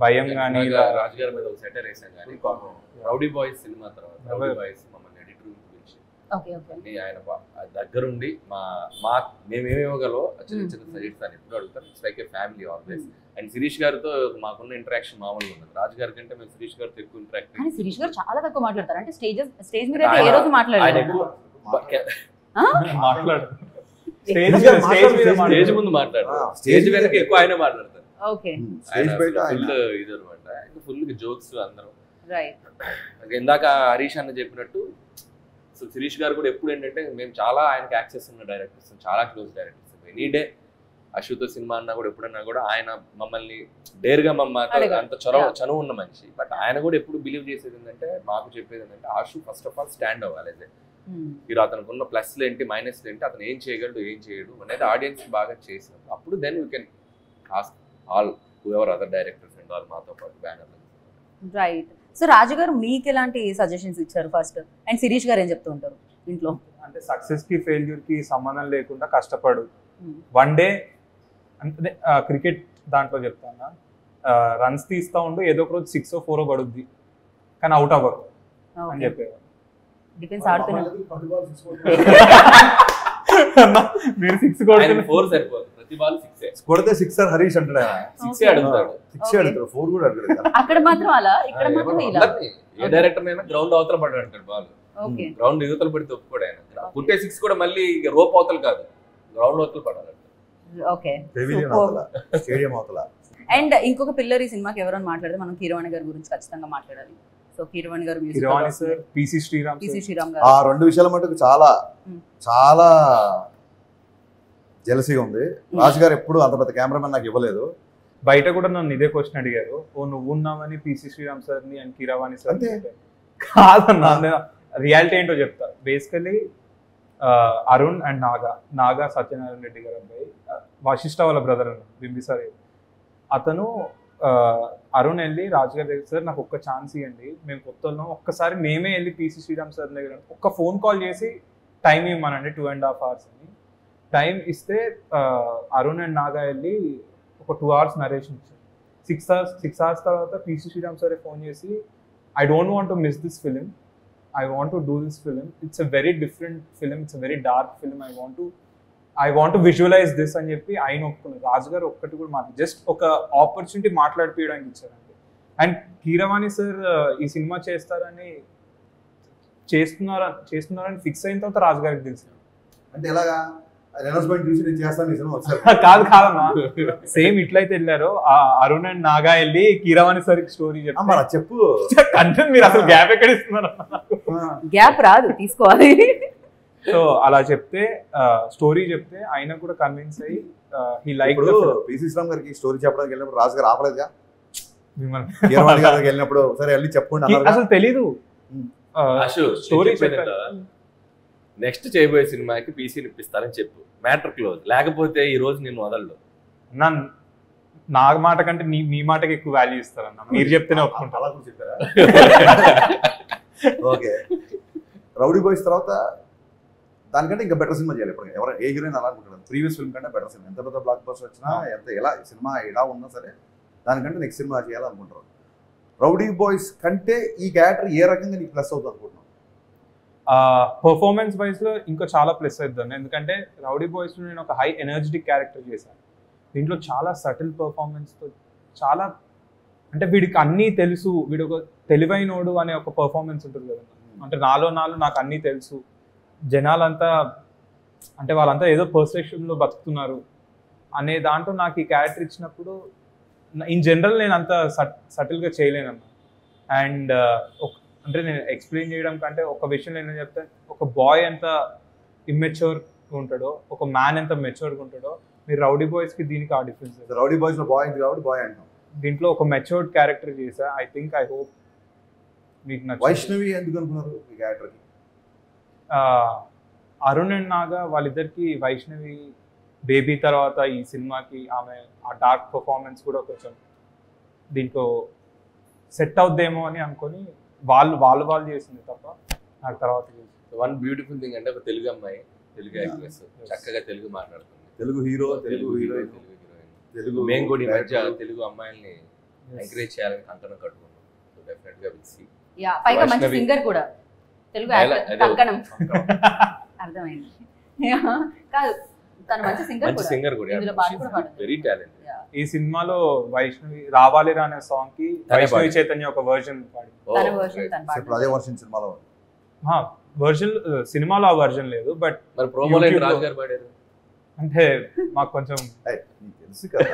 భయం కానీ. రాజుగారి మీద ఒక సెటర్ వేసాం కానీ రౌడీ బాయ్స్ సినిమా తర్వాత రౌడీ బాయ్స్ మమ్మల్ని ఎడిటర్ గురించి ఆయన దగ్గరుండి మేమేమి ఇవ్వగలో చిన్న చిన్న సజెషన్స్ అని ఎప్పుడు అడుగుతాను. It's like a family always. And Shirish గారితో మాకున్న ఇంటరాక్షన్ మామూలుగా ఉంది. రాజు గారి కంటే మేము శిరీష్ గారితో ఎక్కువ ఇంటరాక్ట్. కానీ శిరీష్ గారు చాలా తక్కువ మాట్లాడతారు. అంటే స్టేజ్ మీద ఏ రోజు మాట్లాడారు, స్టేజ్ ముందు మాట్లాడతారు, స్టేజ్ వెనక ఎక్కువ ఆయన మాట్లాడతారు. ఇది అనమాట, ఫుల్ జోక్స్ అందరూ. ఇందాక హరీష్ అన్న చెప్పినట్టు సో శిరీష్ గారు కూడా ఎప్పుడు ఏంటంటే మేము చాలా ఆయనకి యాక్సెస్ ఉన్న డైరెక్టర్స్, చాలా క్లోజ్ డైరెక్టర్స్. ఎనీ డే అశుతో సినిమా అన్నా కూడా ఎప్పుడన్నా కూడా ఆయన మమ్మల్ని డేర్గా అంత చనువు ఉన్న మనిషి. బట్ ఆయన కూడా ఎప్పుడు బిలీవ్ చేసేది ఏంటంటే, మాకు చెప్పేది ఏంటంటే, ఆశు ఫస్ట్ ఆఫ్ ఆల్ స్టాండ్ అవ్వాలి. మీరు అతనికి ఉన్న ప్లస్లు ఏంటి మైనస్లు ఏంటి, అతను ఏం చేయగలడు ఏం చేయడు అనేది ఆడియన్స్ బాగా చేసినారు. అప్పుడు then you can ask all whoever other directors and all మాతో పాటు బ్యానర్. రైట్. సో రాజు గారు మీకు ఎలాంటి సజెషన్స్ ఇచ్చారు ఫస్ట్, అండ్ శిరీష్ గారు ఏం చెప్తూ ఉంటారు ఇంట్లో? అంటే సక్సెస్ కి ఫెయిల్యూర్ కి సంబంధం లేకుండా కష్టపడు. వన్ డే అంటే క్రికెట్ దాంట్లో చెప్తాను, రన్స్ తీస్తా ఉండు, ఏదో ఒక రోజు 6 or 4 పడుద్ది, కానీ అవుట్ అవ్వకు అని చెప్పేవారు. డిఫెన్స్ ఆడుతున్నారు. మీరు 6 కొడుతున్నారు, 4 సరిపోదు, ప్రతి బాల్ 6 కొడితే సిక్సర్ హరీష్ అంటాడు. 6 అడుగుతాడు, 6 అడుగుతాడు, 4 కూడా అడుగుతాడు. అక్కడ మాత్రం అలా, ఇక్కడ మాత్రం ఇలా. ఏ డైరెక్టర్ అయినా గ్రౌండ్ అవతల పడ్డాడు అంటాడు బాల్. ఓకే. గ్రౌండ్ యువతల పడితే ఒప్పుకోడు ఆయన. పుట్టే 6 కూడా మళ్ళీ రోప్ అవతల కాదు, గ్రౌండ్ అవతల పడాలి. ఓకే. స్టేడియం అవతల. అండ్ ఇంకొక పిల్లర్ ఈ సినిమాకి ఎవరైనా మాట్లాడితే మనం కీరవాణి గారి గురించి ఖచ్చితంగా మాట్లాడాలి. సో కీరవాణి గారు music, Keeravani sir, PC Sriram గారు, ఆ 2 విషయాల మటుకు చాలా చాలా జెలసీగా ఉంది. రాజు గారు ఎప్పుడు అంత పెద్ద కెమెరామెన్ నాకు ఇవ్వలేదు. బయట కూడా నన్ను ఇదే క్వశ్చన్ అడిగారు, ఓ నువ్వు ఉన్నావని పిసి శ్రీరామ్ సార్ ని అండ్ కీరవాణి సార్ అంతే కాదన్నా. రియాలిటీ ఏంటో చెప్తా. బేసికలీ అరుణ్ అండ్ నాగా సత్యనారాయణ రెడ్డి గారు అబ్బాయి, వశిష్ఠ వాళ్ళ బ్రదర్ అన్న బింబిసార్. అతను అరుణ్ వెళ్ళి రాజుగారి దగ్గర, సార్ నాకు ఒక్క ఛాన్స్ ఇవ్వండి, మేము కొత్త ఉన్నాం, ఒక్కసారి మేమే వెళ్ళి పిసి శ్రీరామ్ సార్ దగ్గర ఒక్క ఫోన్ కాల్ చేసి టైం ఇవ్వమనండి 2.5 hours అని. టైం ఇస్తే అరుణ్ అండ్ నాగా వెళ్ళి ఒక 2 hours నరేషన్ ఇచ్చారు. 6 hours తర్వాత పిసి శ్రీరామ్ సార్ ఫోన్ చేసి, I don't want to miss this film, I want to do this film. It's a very different film. It's a very dark film. I want to visualize this అని చెప్పి ఆయన ఒప్పుకున్నారు. రాజు గారు ఒక్కటి కూడా మాట్లాడు, just ఒక ఆపర్చునిటీ మాట్లాడిపోయడానికి ఇచ్చారండి. అండ్ కీరవాణి సార్ ఈ సినిమా చేస్తున్నారని ఫిక్స్ అయిన తర్వాత రాజు గారికి తెలుసు. అంటే ఎలాగా అనౌన్స్మెంట్ చూసి నేను చేస్తాను ఈ సినిమా వచ్చారు. కాదమ్మా, సేమ్ ఇట్లయితే వెళ్ళారు అరుణ్ అండ్ నాగా వెళ్ళి కీరవాణి సార్ స్టోరీ చెప్పు. కంటెంట్ మీరు అసలు గ్యాప్ ఎక్కడ ఇస్తున్నారు? గ్యాప్ రాదు, తీసుకోవాలి. సో అలా చెప్తే స్టోరీ చెప్తే ఆయన కూడా కన్విన్స్ అయ్యి హీ లైక్. పిసి శ్రీరామ్ గారికి స్టోరీ చెప్పడానికి వెళ్ళినప్పుడు రాజు గారు ఆపలేదుగా, కీరవాణి గారికి వెళ్ళినప్పుడు సరే వెళ్ళి చెప్పుకోండి అసలు తెలీదు స్టోరీ. నెక్స్ట్ చేయబోయే సినిమాకి పీసీని ఇప్పిస్తారని చెప్పు, మ్యాటర్ క్లోజ్. లేకపోతే ఈ రోజు నేను వదలడు. నా మాట కంటే మీ మాటకి ఎక్కువ వాల్యూ ఇస్తారన్న, మీరు చెప్తేనే ఒప్పుకుంటా. అలా కూడా చెప్పారా? ఓకే. రౌడీ బాయ్స్ తర్వాత దానికంటే ఇంకా బెటర్ సినిమా చేయాలి. ఇప్పుడు ఎవరైనా ఏ హీరోయిన్ అలా అనుకుంటారు, ప్రీవియస్ ఫిల్మ్ కంటే బెటర్ సినిమా, ఎంత పెద్ద బ్లాక్ బస్టర్ వచ్చినా ఎలా సినిమా ఎలా ఉన్నా సరే దానికంటే నెక్స్ట్ సినిమా చేయాలనుకుంటారు. రౌడీ బాయ్స్ కంటే ఈ క్యారెక్టర్ ఏ రకంగా నీకు ప్లస్ అవుతుంది అనుకుంటున్నావు? పర్ఫార్మెన్స్ వైజ్ లో ఇంకా చాలా ప్లస్ అవుతుంది. ఎందుకంటే రౌడీ బాయ్స్ లో నేను ఒక హై ఎనర్జెటిక్ క్యారెక్టర్ చేశాను. దీంట్లో చాలా సటిల్ పర్ఫార్మెన్స్ తో, చాలా అంటే వీడికి అన్నీ తెలుసు, వీడు ఒక తెలివైనోడు అనే ఒక పర్ఫార్మెన్స్ ఉంటుంది కదా. అంటే నాలో నాకు అన్నీ తెలుసు, జనాలంతా అంటే వాళ్ళంతా ఏదో పర్సెప్షన్లో బతుకుతున్నారు అనే దాంట్లో నాకు ఈ క్యారెక్టర్ ఇచ్చినప్పుడు ఇన్ జనరల్ నేను అంత సటిల్గా చేయలేనన్నా. అండ్ అంటే నేను ఎక్స్ప్లెయిన్ చేయడం కంటే ఒక విషయం నేను చెప్తే, ఒక బాయ్ ఎంత ఇమ్మెచ్యూర్గా ఉంటాడో, ఒక మ్యాన్ ఎంత మెచ్యూర్గా ఉంటాడో, మీరు రౌడీ బాయ్స్కి దీనికి ఆ డిఫరెన్స్. రౌడీ బాయ్స్లో బాయ్ ఉంది కాబట్టి బాయ్ అంటాం, దీంట్లో ఒక మెచ్యూర్డ్ క్యారెక్టర్ చేశా. ఐ హోప్ మీకు నచ్చింది. వైష్ణవి ఎందుకు అనుకున్నారు ఈ క్యారెక్టర్కి? అరుణ్ అండ్ నాగా వాళ్ళిద్దరికి వైష్ణవి బేబీ తర్వాత ఈ సినిమాకి ఆమె ఆ డార్క్ పర్ఫార్మెన్స్ కూడా కొంచెం దీంట్లో సెట్ అవుద్దేమో అని అనుకొని వాళ్ళు చేసింది తప్ప నాకు తర్వాత. వన్ బ్యూటిఫుల్ థింగ్ అంటే ఒక తెలుగు అమ్మాయి, తెలుగు యాక్ట్రెస్, చక్కగా తెలుగు మాట్లాడుతుంది, తెలుగు హీరో, తెలుగు హీరోయిన్, తెలుగు. మేము కూడా ఈ మధ్య తెలుగు అమ్మాయిల్ని ఎంకరేజ్ చేయాలని కంకణం కట్టుకున్నాం. సో డెఫినెట్ గా విల్ సీ. యా, పైగా మంచి సింగర్ కూడా, తెలుగు కంకణం. అర్థమైంది. కాదు, తను మంచి సింగర్ కూడా, ఇందులో పాట కూడా పాడుతుంది, వెరీ టాలెంటెడ్. ఈ సినిమాలో వైష్ణవి రావాలి రా అనే సాంగ్ కి వైష్ణవి చైతన్య ఒక వర్జన్ పాడి, తన వర్షన్ తన పాట. అదే వర్షన్ సినిమాలో వర్జన్, సినిమాలో ఆ వర్జన్ లేదు, బట్ మరి ప్రోమోలో రాజు గారు పాడారు అంటే మాకు కొంచెం తెలుసు కదా.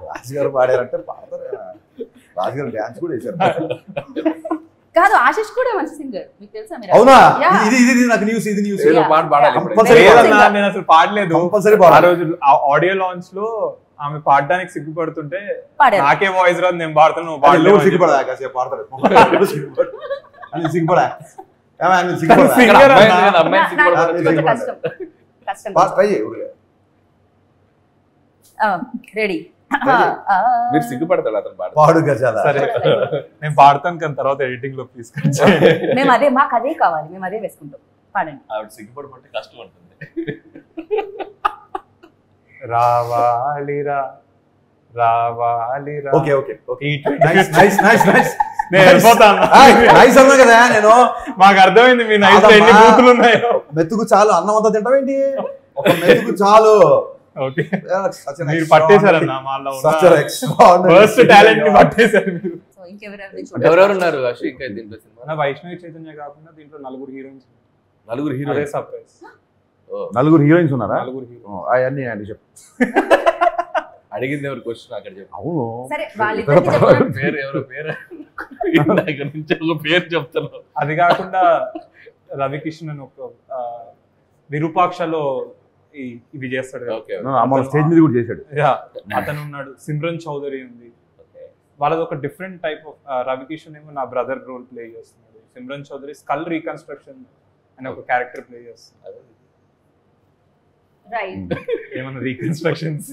రాజు గారు పాడారంటే పాడతారు, రాజు గారు డాన్స్ కూడా వేశారు. కాదు ఆశిష్ కూడా మంచి సింగర్, మీకు తెలుసా? మీరు అవునా? Yeah. ఇది నాకు న్యూస్, ఇది న్యూస్. ఏదో పాట పాడాలి ఇప్పుడు. Compulsory లేదన్నా, నేను అసలు పాడలేదు. కంపల్సరీ ఆ రోజు ఆడియో లాంచ్ లో ఆమె పాడడానికి సిగ్గుపడుతుంటే పాడారు. నాకే వాయిస్ రాదు, నేను పాడుతాను, నువ్వు పాడలేవు అని సిగ్గుపడా చెప్పి. కాసేపు పాడతాడు అని సిగ్గుపడా Singer అమ్మాయి అన్నా. లేదు, అమ్మాయి నా- సిగ్గుపడదు. నాకు కొంచెం కష్టం ట్రై చేయి. రెడీ. మీరు సిగ్గుపడతాడు అతను పాట. పాడు గజాల. సరే నేను పాడతాను, కానీ తర్వాత ఎడిటింగ్ లో తీసుకొచ్చి మేము అదే, మాకు అదే కావాలి, మేము అదే వేసుకుంటాం. పాడండి. ఆవిడ సిగ్గుపడమంటే కష్టం ఉంటుంది. రావాలిరా రావాలిరా. Okay okay okay. ఈ నైస్ నైస్ నైస్ నైస్. నేను వెళ్ళిపోతాను. నైస్ అన్నా కదా నేను. మాకు అర్థమైంది మీ నైస్ లో ఎన్ని బూతులు ఉన్నాయో. మెతుకు చాలు, అన్నం అంతా తింటావేంటి? ఒక మెతుకు చాలు. ఓకే, మీరు పట్టేశారన్న మాలో ఫస్ట్ టాలెంట్ ని పట్టేశారు మీరు. సో ఇంకెవరెవరు ఎవరెవరు ఉన్నారు అశ్విక్ దీంట్లో సినిమా? మన వైష్ణవి చైతన్య కాకుండా దీంట్లో నలుగురు హీరోయిన్స్. నలుగురు అదే హీరోయిన్స్. సర్ప్రైజ్. నలుగురు హీరోయిన్స్ ఉన్నారా? నలుగురు హీరో. అవన్నీ అండి చెప్పు. అడిగింది ఎవరు క్వశ్చన్ అక్కడ చెప్పు. అవును. సరే వాళ్ళిద్దరికి చెప్పండి. పేరు ఎవరో పేరు ఇందాక నుంచి ఒక పేరు చెప్తాను. అది కాకుండా రవికిషన్ అని ఒక విరూపాక్షలో ఇవి చేస్తాడు కదా. ఓకే మన స్టేజ్ మీద కూడా చేశాడు. యా, అతను ఉన్నాడు. సిమ్రన్ చౌదరి ఉంది. వాళ్ళది ఒక డిఫరెంట్ టైప్ ఆఫ్. రవికిషన్ ఏమో నా బ్రదర్ రోల్ ప్లే చేస్తున్నాడు. సిమ్రన్ చౌదరి స్కల్ రీకన్స్ట్రక్షన్ అనే ఒక క్యారెక్టర్ ప్లే చేస్తున్నాడు. రైట్. ఏమన్నా రీకన్స్ట్రక్షన్స్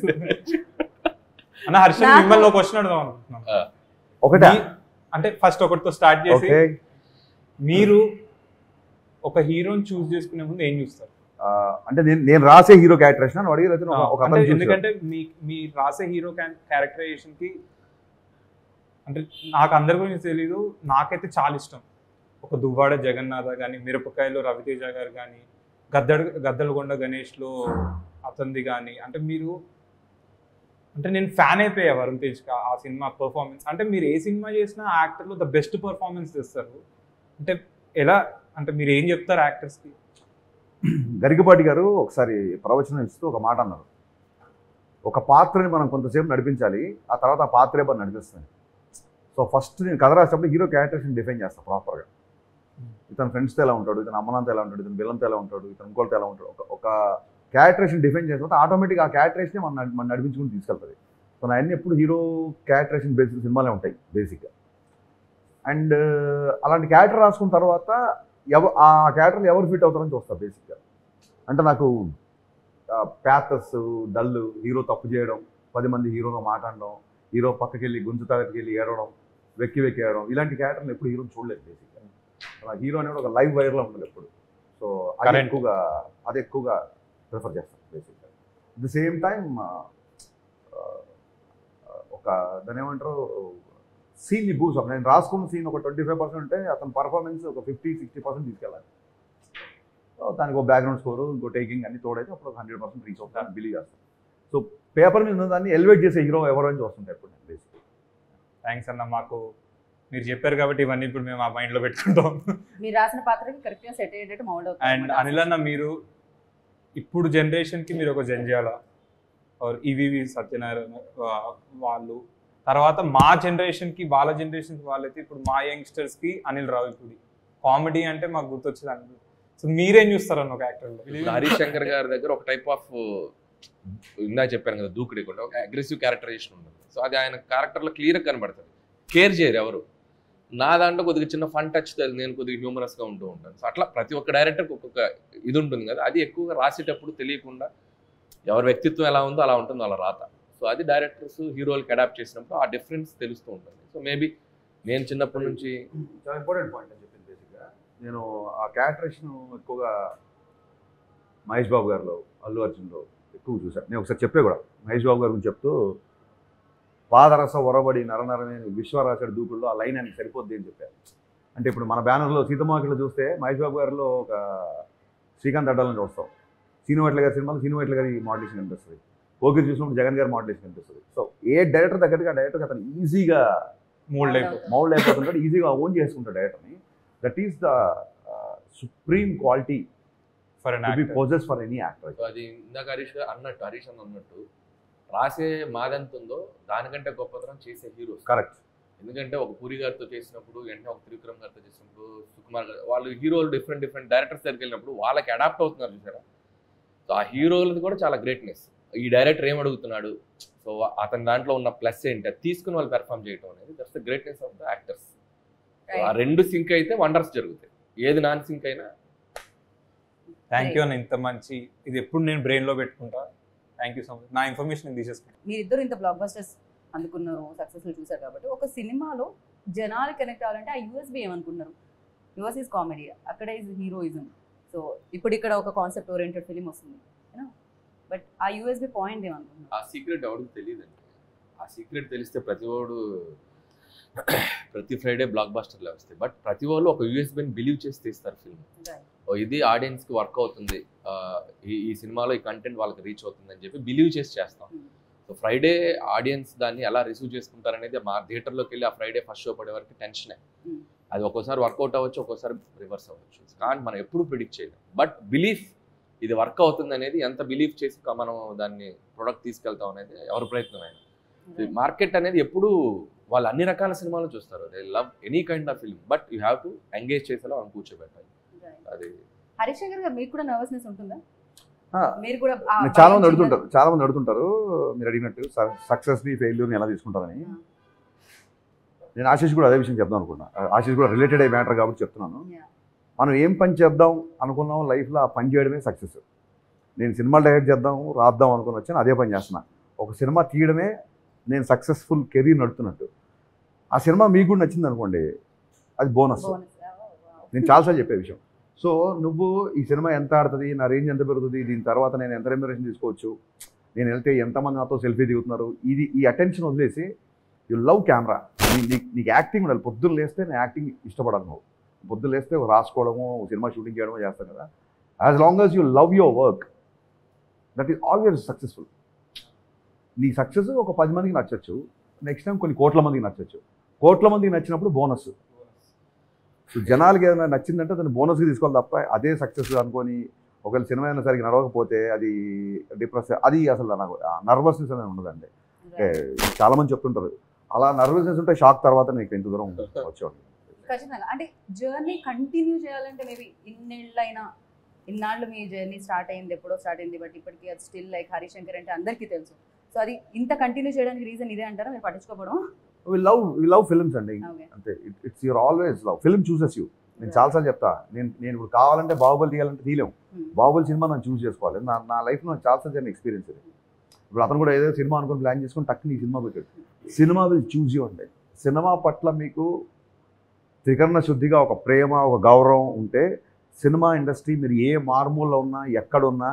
అన్న. హర్షన్ మిమ్మల్ని ఒక క్వశ్చన్ అడుగుదాం అనుకుంటున్నాను. ఒకటే అంటే ఫస్ట్ ఒకటితో స్టార్ట్ చేసి, ఓకే. మీరు ఒక హీరోని చూస్ చేసుకునే ముందు ఏం చూస్తారు? అంటే నేను రాసే హీరో క్యారెక్టరేషన్ అని అడిగి అయితే ఒక అంటే అతను చూసాడు. ఎందుకంటే మీ రాసే హీరో క్యారెక్టరైజేషన్ కి, అంటే నాకు అందరి గురించి తెలీదు, నాకైతే చాలా ఇష్టం. ఒక దువ్వాడ జగన్నాథ కానీ, మిరపకాయలో రవితేజ గారు కానీ, గద్దలగొండ గణేష్లో అతనిది కానీ, అంటే మీరు, అంటే నేను ఫ్యాన్ అయిపోయా వరుణ్ తేజ్ ఆ సినిమా పర్ఫార్మెన్స్. అంటే మీరు ఏ సినిమా చేసినా యాక్టర్లో ద బెస్ట్ పర్ఫార్మెన్స్ చేస్తారు. అంటే ఎలా, అంటే మీరు ఏం చెప్తారు యాక్టర్స్కి? గరికపాటి గారు ఒకసారి ప్రవచనం ఇస్తూ ఒక మాట అన్నారు. ఒక పాత్రని మనం కొంతసేపు నడిపించాలి, ఆ తర్వాత ఆ పాత్రే మనం నడిపిస్తుంది. సో ఫస్ట్ నేను కథ రాసేటప్పుడు హీరో క్యారెక్టర్స్ని డిఫైన్ చేస్తాను ప్రాపర్గా. ఇతను ఫ్రెండ్స్తో ఎలా ఉంటాడు, ఇతను అమ్మనంతో ఎలా ఉంటాడు, ఇతను విలన్తో ఎలా ఉంటాడు, ఇతను ఇంకోటితో ఎలా ఉంటాడు. ఒక క్యారెక్టరేషన్ డిఫైన్ చేసిన తర్వాత ఆటోమేటిక్గా ఆ క్యారెక్టరేషనే మనం నడిపించుకుని తీసుకెళ్తుంది. సో నా అన్ని ఎప్పుడు హీరో క్యారెక్టరేషన్ బేసిక్ సినిమాలే ఉంటాయి బేసిక్గా. అండ్ అలాంటి క్యారెక్టర్ రాసుకున్న తర్వాత ఆ క్యారెక్టర్లు ఎవరు ఫిట్ అవుతారని చూస్తారు బేసిక్గా. అంటే నాకు ప్యాథస్, డల్, హీరో తప్పు చేయడం, 10 మంది హీరోతో మాట్లాడడం, హీరో పక్కకి వెళ్ళి గుంజు తాగటికి వెళ్ళి ఏడవడం, వెక్కి ఏడవడం, ఇలాంటి క్యారెక్టర్లు ఎప్పుడు హీరోని చూడలేదు బేసిక్గా. హీరో అనేది ఒక లైవ్ వైర్లో ఉండదు ఎప్పుడు. సో అది ఎక్కువగా ప్రిఫర్ చేస్తాను బేసిక్గా. అట్ ది సేమ్ టైం ఒక దాని ఏమంటారు, సీన్ని బూస్ అప్. నేను రాసుకున్న సీన్ ఒక 25% ఉంటే అతని పర్ఫార్మెన్స్ ఒక 50-60% తీసుకెళ్ళాలి. దానికి ఒక బ్యాక్గ్రౌండ్ స్కోరు, ఇంకో టేకింగ్ అన్ని తోడైతే అప్పుడు ఒక 100% రీచ్ అవుతాను బిలీవ్ చేస్తాను. సో పేపర్ మీద ఉన్న దాన్ని ఎలివేట్ చేసే హీరో ఎవరైనా చూస్తుంటాయి ఎప్పుడు నేను బేసిక్గా. థ్యాంక్స్ అన్న, మాకు మీరు చెప్పారు కాబట్టి ఇవన్నీ ఇప్పుడు మేము ఆ మైండ్లో పెట్టుకుంటాం. మీరు రాసిన పాత్రకి కరెక్ట్గా సెట్ అయ్యేటట్టు మౌల్డ్ అవుతుంది. అండ్ అనిల్ అన్న, మీరు ఇప్పుడు జనరేషన్కి మీరు ఒక జంజాల ఆర్ ఈవీవి సత్యనారాయణ వాళ్ళు, తర్వాత మా జనరేషన్కి వాళ్ళ జనరేషన్కి వాళ్ళైతే ఇప్పుడు మా యంగ్స్టర్స్కి అనిల్ రావిపూడి. కామెడీ అంటే మాకు గుర్తొచ్చేది అనిల్. సో మీరేం చూస్తారన్న ఒక యాక్టర్లో? హరీష్ శంకర్ గారి దగ్గర ఒక టైప్ ఆఫ్, ఇందాక చెప్పాను కదా, దూకుడికుండా ఒక అగ్రెసివ్ క్యారెక్టరైజేషన్ ఉంటుంది. సో అది ఆయన క్యారెక్టర్లో క్లియర్గా కనబడుతుంది. కేర్ చేయరు ఎవరు. నా దాంట్లో కొద్దిగా చిన్న ఫన్ టచ్, నేను కొద్దిగా హ్యూమరస్గా ఉంటూ ఉంటాను. సో అట్లా ప్రతి ఒక్క డైరెక్టర్కి ఒక్కొక్క ఇది ఉంటుంది కదా, అది ఎక్కువగా రాసేటప్పుడు తెలియకుండా ఎవరి వ్యక్తిత్వం ఎలా ఉందో అలా ఉంటుందో అలా రాత. సో అది డైరెక్టర్స్ హీరోలకి అడాప్ట్ చేసినప్పుడు ఆ డిఫరెన్స్ తెలుస్తూ ఉంటుంది. సో మేబీ నేను చిన్నప్పటి నుంచి చాలా ఇంపార్టెంట్ పాయింట్ అని చెప్పింది బేసిక్గా. నేను ఆ క్యారెక్టరేషన్ ఎక్కువగా మహేష్ బాబు గారిలో, అల్లు అర్జున్లో ఎక్కువ చూశాను. నేను ఒకసారి చెప్పే కూడా మహేష్ బాబు గారి గురించి చెప్తూ, పాదరస ఒరబడి నరనరమే విశ్వరాచడి దూకుల్లో ఆ లైన్ అని సరిపోద్ది అని చెప్పారు. అంటే ఇప్పుడు మన బ్యానర్లో సీతమ్మకిలో చూస్తే మహేష్ బాబు గారిలో ఒక శ్రీకాంత్ అడ్డాలని చూస్తాం. సీనువెట్ల గారి సినిమాలో సీనువెట్ల గారి మోడలేషన్ కనిపిస్తుంది. పోకిరి చూసినప్పుడు జగన్ గారి మోడలేషన్ కనిపిస్తుంది. సో ఏ డైరెక్టర్ తగ్గట్టుగా డైరెక్టర్కి అతను ఈజీగా మౌల్డ్ అయిపోతుంటాడు, ఈజీగా ఓన్ చేసుకుంటాడు డైరెక్టర్ని. That is the supreme quality to be possess for any actor. అది ఇందాక హరీష్ అన్నట్టు రాసే మాదెంత ఉందో దానికంటే గొప్పతనం చేసే హీరోస్. కరెక్ట్. ఎందుకంటే ఒక పూరి గారితో చేసినప్పుడు వెంటనే ఒక త్రివిక్రమ్ గారితో చేసినప్పుడు సుకుమార్ గారు వాళ్ళు హీరోలు డిఫరెంట్ డైరెక్టర్స్ దగ్గరికి వెళ్ళినప్పుడు వాళ్ళకి అడాప్ట్ అవుతున్నారు చూసారా. సో ఆ హీరోలది కూడా చాలా గ్రేట్నెస్. ఈ డైరెక్టర్ ఏం అడుగుతున్నాడు, సో అతని దాంట్లో ఉన్న ప్లస్ ఏంటి అది తీసుకుని వాళ్ళు పెర్ఫామ్ చేయడం అనేది that's the greatness of the actors. ఆ రెండు సింక్ అయితే వండర్స్ జరుగుతాయి, ఏది నాన్ సింక్ అయినా. థ్యాంక్ యూ అన్న, ఇంత మంచి ఇది ఎప్పుడు నేను బ్రెయిన్లో పెట్టుకుంటా. Thank you so much. నా ఇన్ఫర్మేషన్ తీసేసుకుంటా. మీరిద్దరు ఇంత బ్లాక్ బస్టర్స్ అందుకున్నారు, సక్సెస్ఫుల్ చూసారు కాబట్టి ఒక సినిమాలో జనాలు కనెక్ట్ అవ్వాలంటే ఆ యూఎస్బి ఏమనుకుంటున్నారు? యూఎస్ ఈజ్ కామెడీ, అక్కడ ఈజ్ హీరోయిజం. సో ఇప్పుడు ఇక్కడ ఒక కాన్సెప్ట్ ఓరియంటెడ్ ఫిలిం వస్తుంది, బట్ ఆ యూఎస్బి పాయింట్ ఏమనుకుంటున్నారు? ఆ సీక్రెట్ ఎవరికి తెలియదండి. ఆ సీక్రెట్ తెలిస్తే ప్రతి ఫ్రైడే బ్లాక్ బస్టర్లు వస్తాయి. బట్ ప్రతి వాళ్ళు ఒక యూఎస్బీని బిలీవ్ చేసి తీస్తారు ఫిల్మ్. ఇది ఆడియన్స్కి వర్క్ అవుతుంది, ఈ సినిమాలో ఈ కంటెంట్ వాళ్ళకి రీచ్ అవుతుంది అని చెప్పి బిలీవ్ చేసి చేస్తాం. సో ఫ్రైడే ఆడియన్స్ దాన్ని ఎలా రిసీవ్ చేసుకుంటారనేది మా థియేటర్లోకి వెళ్ళి ఆ ఫ్రైడే ఫస్ట్ షో పడే వరకు టెన్షనే. అది ఒక్కోసారి వర్కౌట్ అవ్వచ్చు, ఒక్కోసారి రివర్స్ అవ్వచ్చు. కానీ మనం ఎప్పుడు ప్రిడిక్ట్ చేయలేం. బట్ బిలీఫ్ ఇది వర్క్ అవుతుంది అనేది, ఎంత బిలీవ్ చేసి మనం దాన్ని ప్రొడక్ట్ తీసుకెళ్తాం అనేది ఎవరి ప్రయత్నం అయినా. మార్కెట్ అనేది ఎప్పుడు వాళ్ళు అన్ని రకాల సినిమాలు చూస్తారు, they love any kind of film, but you have to engage చేసేలా మనం కూర్చోబెట్టాలి. అది హరిశంకర్ గారు మీకు కూడా నర్వస్నెస్ ఉంటుందా? మీరు కూడా చాలా మంది అడుగుతుంటారు మీరు అడిగినట్టు సక్సెస్ని ఫెయిల్యూర్ని ఎలా తీసుకుంటారని. నేను ఆశీష్ కూడా అదే విషయం చెప్దాం అనుకున్నా. ఆశీష్ కూడా రిలేటెడ్ అయ్యే మ్యాటర్ కాబట్టి చెప్తున్నాను. మనం ఏం పని చేద్దాం అనుకున్నాం లైఫ్లో ఆ పని చేయడమే సక్సెస్. నేను సినిమా డైరెక్ట్ చేద్దాం రాద్దాం అనుకుని వచ్చాను, అదే పని చేస్తున్నా. ఒక సినిమా తీయడమే నేను సక్సెస్ఫుల్ కెరీర్ నడుపుతున్నట్టు. ఆ సినిమా మీకు కూడా నచ్చింది అనుకోండి, అది బోనస్. నేను చాలాసార్లు చెప్పే విషయం. సో నువ్వు ఈ సినిమా ఎంత ఆడుతుంది, నా రేంజ్ ఎంత పెరుగుతుంది, దీని తర్వాత నేను ఎంత రెమ్యునరేషన్ తీసుకోవచ్చు, నేను వెళ్తే ఎంతమంది నాతో సెల్ఫీ దిగుతున్నారు, ఈ అటెన్షన్ వదిలేసి యు లవ్ కెమెరా. నీకు యాక్టింగ్ ఉండాలి. పొద్దున్న లేస్తే నేను యాక్టింగ్ ఇష్టపడాలి. నువ్వు పొద్దున్న లేస్తే రాసుకోవడము, సినిమా షూటింగ్ చేయడమో చేస్తాను కదా. As long as you love your work, that is always successful. నీ సక్సెస్ ఒక 10 మందికి నచ్చచ్చు, నెక్స్ట్ టైం కొన్ని కోట్ల మందికి నచ్చచ్చు. కోట్ల మందికి నచ్చినప్పుడు బోనస్. సో జనాలకి ఏదైనా నచ్చిందంటే దాన్ని బోనస్కి తీసుకోవాలి తప్ప అదే సక్సెస్ అనుకొని ఒకవేళ సినిమా అయినా సరిగ్గా నడవకపోతే అది డిప్రెస్, అది అసలు నాకు నర్వస్నెస్ అనేది ఉండదండి. చాలామంది చెప్తుంటారు అలా నర్వస్నెస్ ఉంటే షాక్ తర్వాత నీకు ఎంత దూరం వచ్చేవాడు. ఖచ్చితంగా. అంటే జర్నీ కంటిన్యూ చేయాలంటే మేబీ ఇన్నాళ్ళు మీ జర్నీ స్టార్ట్ అయింది, ఎప్పుడో స్టార్ట్ అయింది, బట్ ఇప్పటికీ అది స్టిల్ లైక్ హరిశంకర్ అంటే అందరికీ తెలుసు. సో అది ఇంత కంటిన్యూ చేయడానికి రీజన్ ఇదే అంటారా, మీరు పట్టించుకోవడం? వి లవ్ ఫిల్మ్స్ అండి, అంతే. It's your always love. Film chooses you. నేను చాలాసార్లు చెప్తా, నేను ఇప్పుడు కావాలంటే బాహుబలి తీయాలంటే తీయలేము. బాహుబలి సినిమా నన్ను చూస్ చేసుకోవాలి. నా లైఫ్లో నాకు చాలాసార్లు జరిగిన ఎక్స్పీరియన్స్ ఇది. ఇప్పుడు అతను కూడా ఏదో సినిమా అనుకుని ప్లాన్ చేసుకుని టక్కుని ఈ సినిమా పెట్టాడు. సినిమా విల్ చూజ్ యూ అంటే సినిమా పట్ల మీకు త్రికరణ శుద్ధిగా ఒక ప్రేమ, ఒక గౌరవం ఉంటే సినిమా ఇండస్ట్రీ మీరు ఏ మార్మూల్లో ఉన్నా ఎక్కడున్నా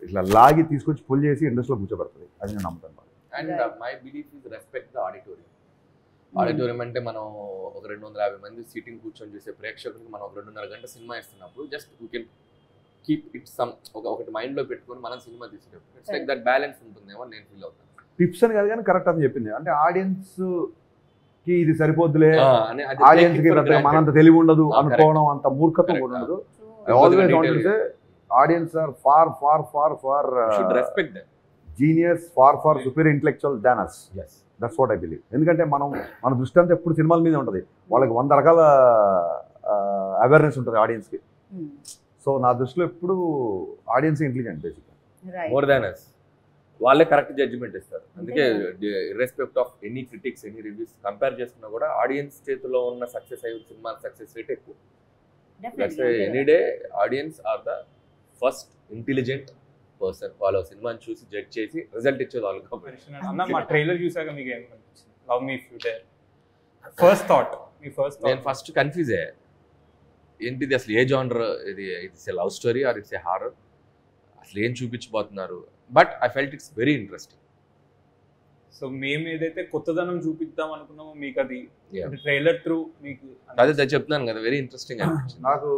ఇట్లా లాగి తీసుకొచ్చి పుల్ చేసి ఇండస్ట్రీలో కూర్చోబెడుతుంది. అది నేను నమ్ముతాను. And my belief is respect the auditorium. Auditorium అంటే మనం ఒక 250 మంది సీటింగ్ కూర్చొని చూసే ప్రేక్షకులకు మనం ఒక 2.5 గంట సినిమా ఇస్తున్నప్పుడు just you can keep it ఒకటి మైండ్లో పెట్టుకొని మనం సినిమా తీసేటప్పుడు ఇట్స్ లైక్ దట్ బ్యాలెన్స్ ఉంటుందేమో నేను ఫీల్ అవుతాను. టిప్స్ అని కాదు కానీ కరెక్ట్ అని చెప్పింది. అంటే ఆడియన్స్కి ఇది సరిపోద్దులే, ఆడియన్స్కి మనంత తెలివి ఉండదు అనుకోవడం, అంత మూర్ఖత్వం కూడా ఉండదు. Always want to say audience are far respect genius, far superior intellectual than us. Yes, that's what I believe. ఎందుకంటే మన దృష్టి అంతా ఎప్పుడు సినిమాల మీద ఉంటుంది. వాళ్ళకి 100 రకాల అవేర్నెస్ ఉంటుంది ఆడియన్స్కి. సో నా దృష్టిలో ఎప్పుడు ఆడియన్స్ ఇంటెలిజెంట్ బేసిక్గా, మోర్ దాన్ అస్. వాళ్ళే కరెక్ట్ జడ్జిమెంట్ ఇస్తారు. అందుకే irrespective of any critics, any reviews compare చేసుకున్నా కూడా ఆడియన్స్ చేతిలో ఉన్న సక్సెస్ అయ్యే సినిమా సక్సెస్ రేట్ ఎక్కువ. Any day audience are the first intelligent person. వాళ్ళ సినిమాని చూసి జడ్జ్ చేసి రిజల్ట్ ఇచ్చేది వాళ్ళు. అన్న మా ట్రైలర్ చూసాక మీకు ఏమనిపించింది? Love me if you dare. First thought, మీ ఫస్ట్ థాట్. నేను ఫస్ట్ కన్ఫ్యూజ్ అయ్యా, ఏంటిది అసలు ఏ జానర్ ఇది? It's a love story or it's a horror? అసలు ఏం చూపించబోతున్నారు? But I felt it's very interesting. So మేము ఏదైతే కొత్తదనం చూపిద్దాం అనుకున్నామో మీకు అది ట్రైలర్ త్రూ మీకు అదే చెప్తున్నాను కదా, వెరీ ఇంట్రెస్టింగ్ అనిపించింది. నాకు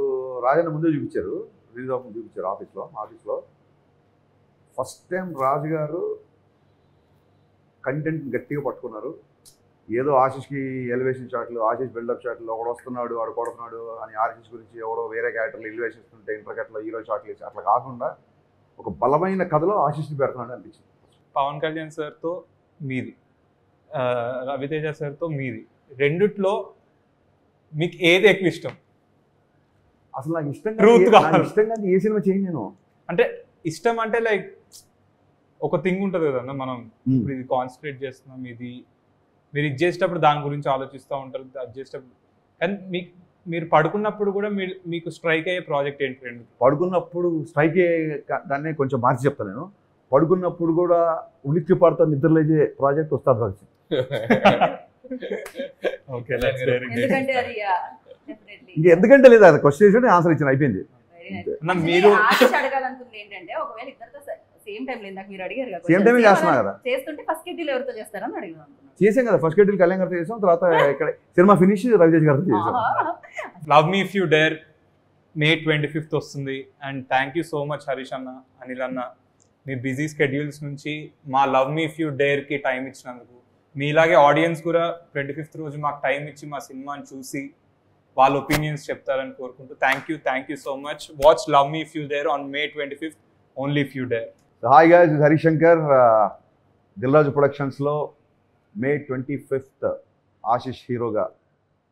రాజన్న ముందే చూపించారు, రిలీజ్ ఆఫ్ చూపించారు ఆఫీస్లో. ఫస్ట్ టైం రాజు గారు కంటెంట్ గట్టిగా పట్టుకున్నారు. ఏదో ఆశీష్కి ఎలివేషన్ షాట్లు, ఆశీష్ బిల్డప్ షాట్లు, ఒకడు వస్తున్నాడు వాడు కొడుతున్నాడు అని ఆశీష్ గురించి ఎవడో వేరే క్యారెక్టర్లు ఎలివేషన్ ఇస్తుంటే ఇంటర్కట్లో హీరో షాట్లు వేసి అట్లా కాకుండా ఒక బలమైన కథలో ఆశీష్ని పెడుతున్నాడు అనిపించింది. పవన్ కళ్యాణ్ సార్తో మీది రవితేజ సార్తో మీది, రెండిట్లో మీకు ఏది ఎక్కువ ఇష్టం? అసలు నాకు Truth గా. ఇష్టంగా ఏ సినిమా చేయను నేను. అంటే ఇష్టం అంటే లైక్ ఒక థింగ్ ఉంటుంది కదన్నా, మనం ఇప్పుడు ఇది కాన్సన్ట్రేట్ చేస్తున్నాం, ఇది మీరు ఇది చేసేటప్పుడు దాని గురించి ఆలోచిస్తూ ఉంటారు, అది చేసేటప్పుడు. కానీ మీరు పడుకున్నప్పుడు కూడా మీకు స్ట్రైక్ అయ్యే ప్రాజెక్ట్ ఏంటి? రెండు పడుకున్నప్పుడు స్ట్రైక్ దాన్ని కొంచెం మార్చి చెప్తాను నేను. పడుకున్నప్పుడు కూడా ఉలిక్కి పడుతూ నిద్రలేచే ప్రాజెక్ట్ ఉస్తాద్ భగత్ సింగ్. ఓకే, ఎందుకంటే అది డెఫినెట్లీ ఇంకా ఎందుకంటే లేదు, అది క్వశ్చన్ చేసి ఆన్సర్ ఇచ్చిన అయిపోయింది. మీరు ఆశిష్ అడగాలనుకుంది ఏంటంటే ఒకవేళ ఇద్దరితో సేమ్ టైం లేదు, నాకు మీరు అడిగారు కదా సేమ్ టైమే చేస్తున్నా కదా. చేస్తుంటే ఫస్ట్ షెడ్యూల్ ఎవరితో చేస్తారని అడిగాను. చేసాం కదా, ఫస్ట్ షెడ్యూల్ కళ్యాణ్ గారితో చేసాం, తర్వాత ఇక్కడ సినిమా ఫినిష్ రవితేజ్ గారితో చేసాం. Love me if you dare May 25th వస్తుంది. And thank you so much Harish అన్న, అనిల్ అన్న, మీ బిజీ స్కెడ్యూల్స్ నుంచి మా లవ్ మీ ఇఫ్ యూ డేర్కి టైం ఇచ్చినందుకు. మీలాగే ఆడియన్స్ కూడా 25th రోజు మాకు టైం ఇచ్చి మా సినిమాని చూసి వాళ్ళ ఒపీనియన్స్ చెప్తారని కోరుకుంటూ thank you so much. Watch love me if you dare on May 25th, only if you dare. Hi guys, this Harish Shankar. Dil Raju ప్రొడక్షన్స్లో May 25th ఆశిష్ హీరోగా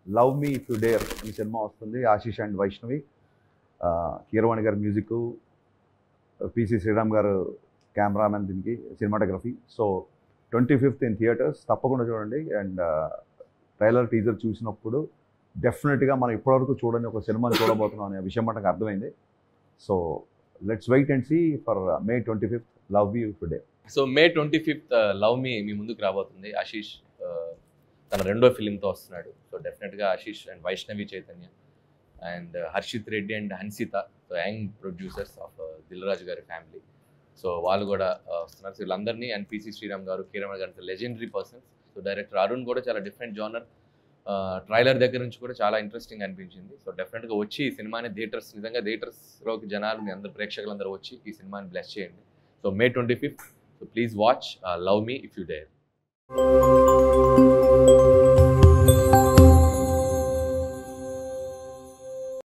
love me if you dare ఈ సినిమా వస్తుంది. ఆశిష్ అండ్ వైష్ణవి, కీరవాణి గారి మ్యూజిక్, పిసి శ్రీరామ్ గారు cameraman, దీనికి cinematography. So 25th in theatres, తప్పకుండా చూడండి. అండ్ ట్రైలర్ టీజర్ చూసినప్పుడు డెఫినెట్గా మనం ఇప్పటివరకు చూడని ఒక సినిమాని చూడబోతున్నాం అనే విషయం మనకు అర్థమైంది. So let's wait and see for May 25th love me if you dare. So May 25th love me మీ ముందుకు రాబోతుంది. ఆశీష్ తన రెండో ఫిలింతో వస్తున్నాడు. సో డెఫినెట్గా Ashish and Vaishnavi Chaitanya and Harshit Reddy and Hansitha, so young producers of Dil Raju గారి ఫ్యామిలీ, సో వాళ్ళు కూడా వస్తున్నారు. సో వీళ్ళందరినీ, అండ్ పిసి శ్రీరామ్ గారు, కీరవాణి గారు, legendary persons. So director Arun కూడా చాలా డిఫరెంట్ జానర్, ట్రైలర్ దగ్గర నుంచి కూడా చాలా ఇంట్రెస్టింగ్ అనిపించింది. సో డెఫినెట్గా వచ్చి ఈ సినిమాని నిజంగా థియేటర్స్లోకి జనాలు, మీ అందరు ప్రేక్షకులందరూ వచ్చి ఈ సినిమాని బ్లెస్ చేయండి. So May 25th, so please watch love me if you dare.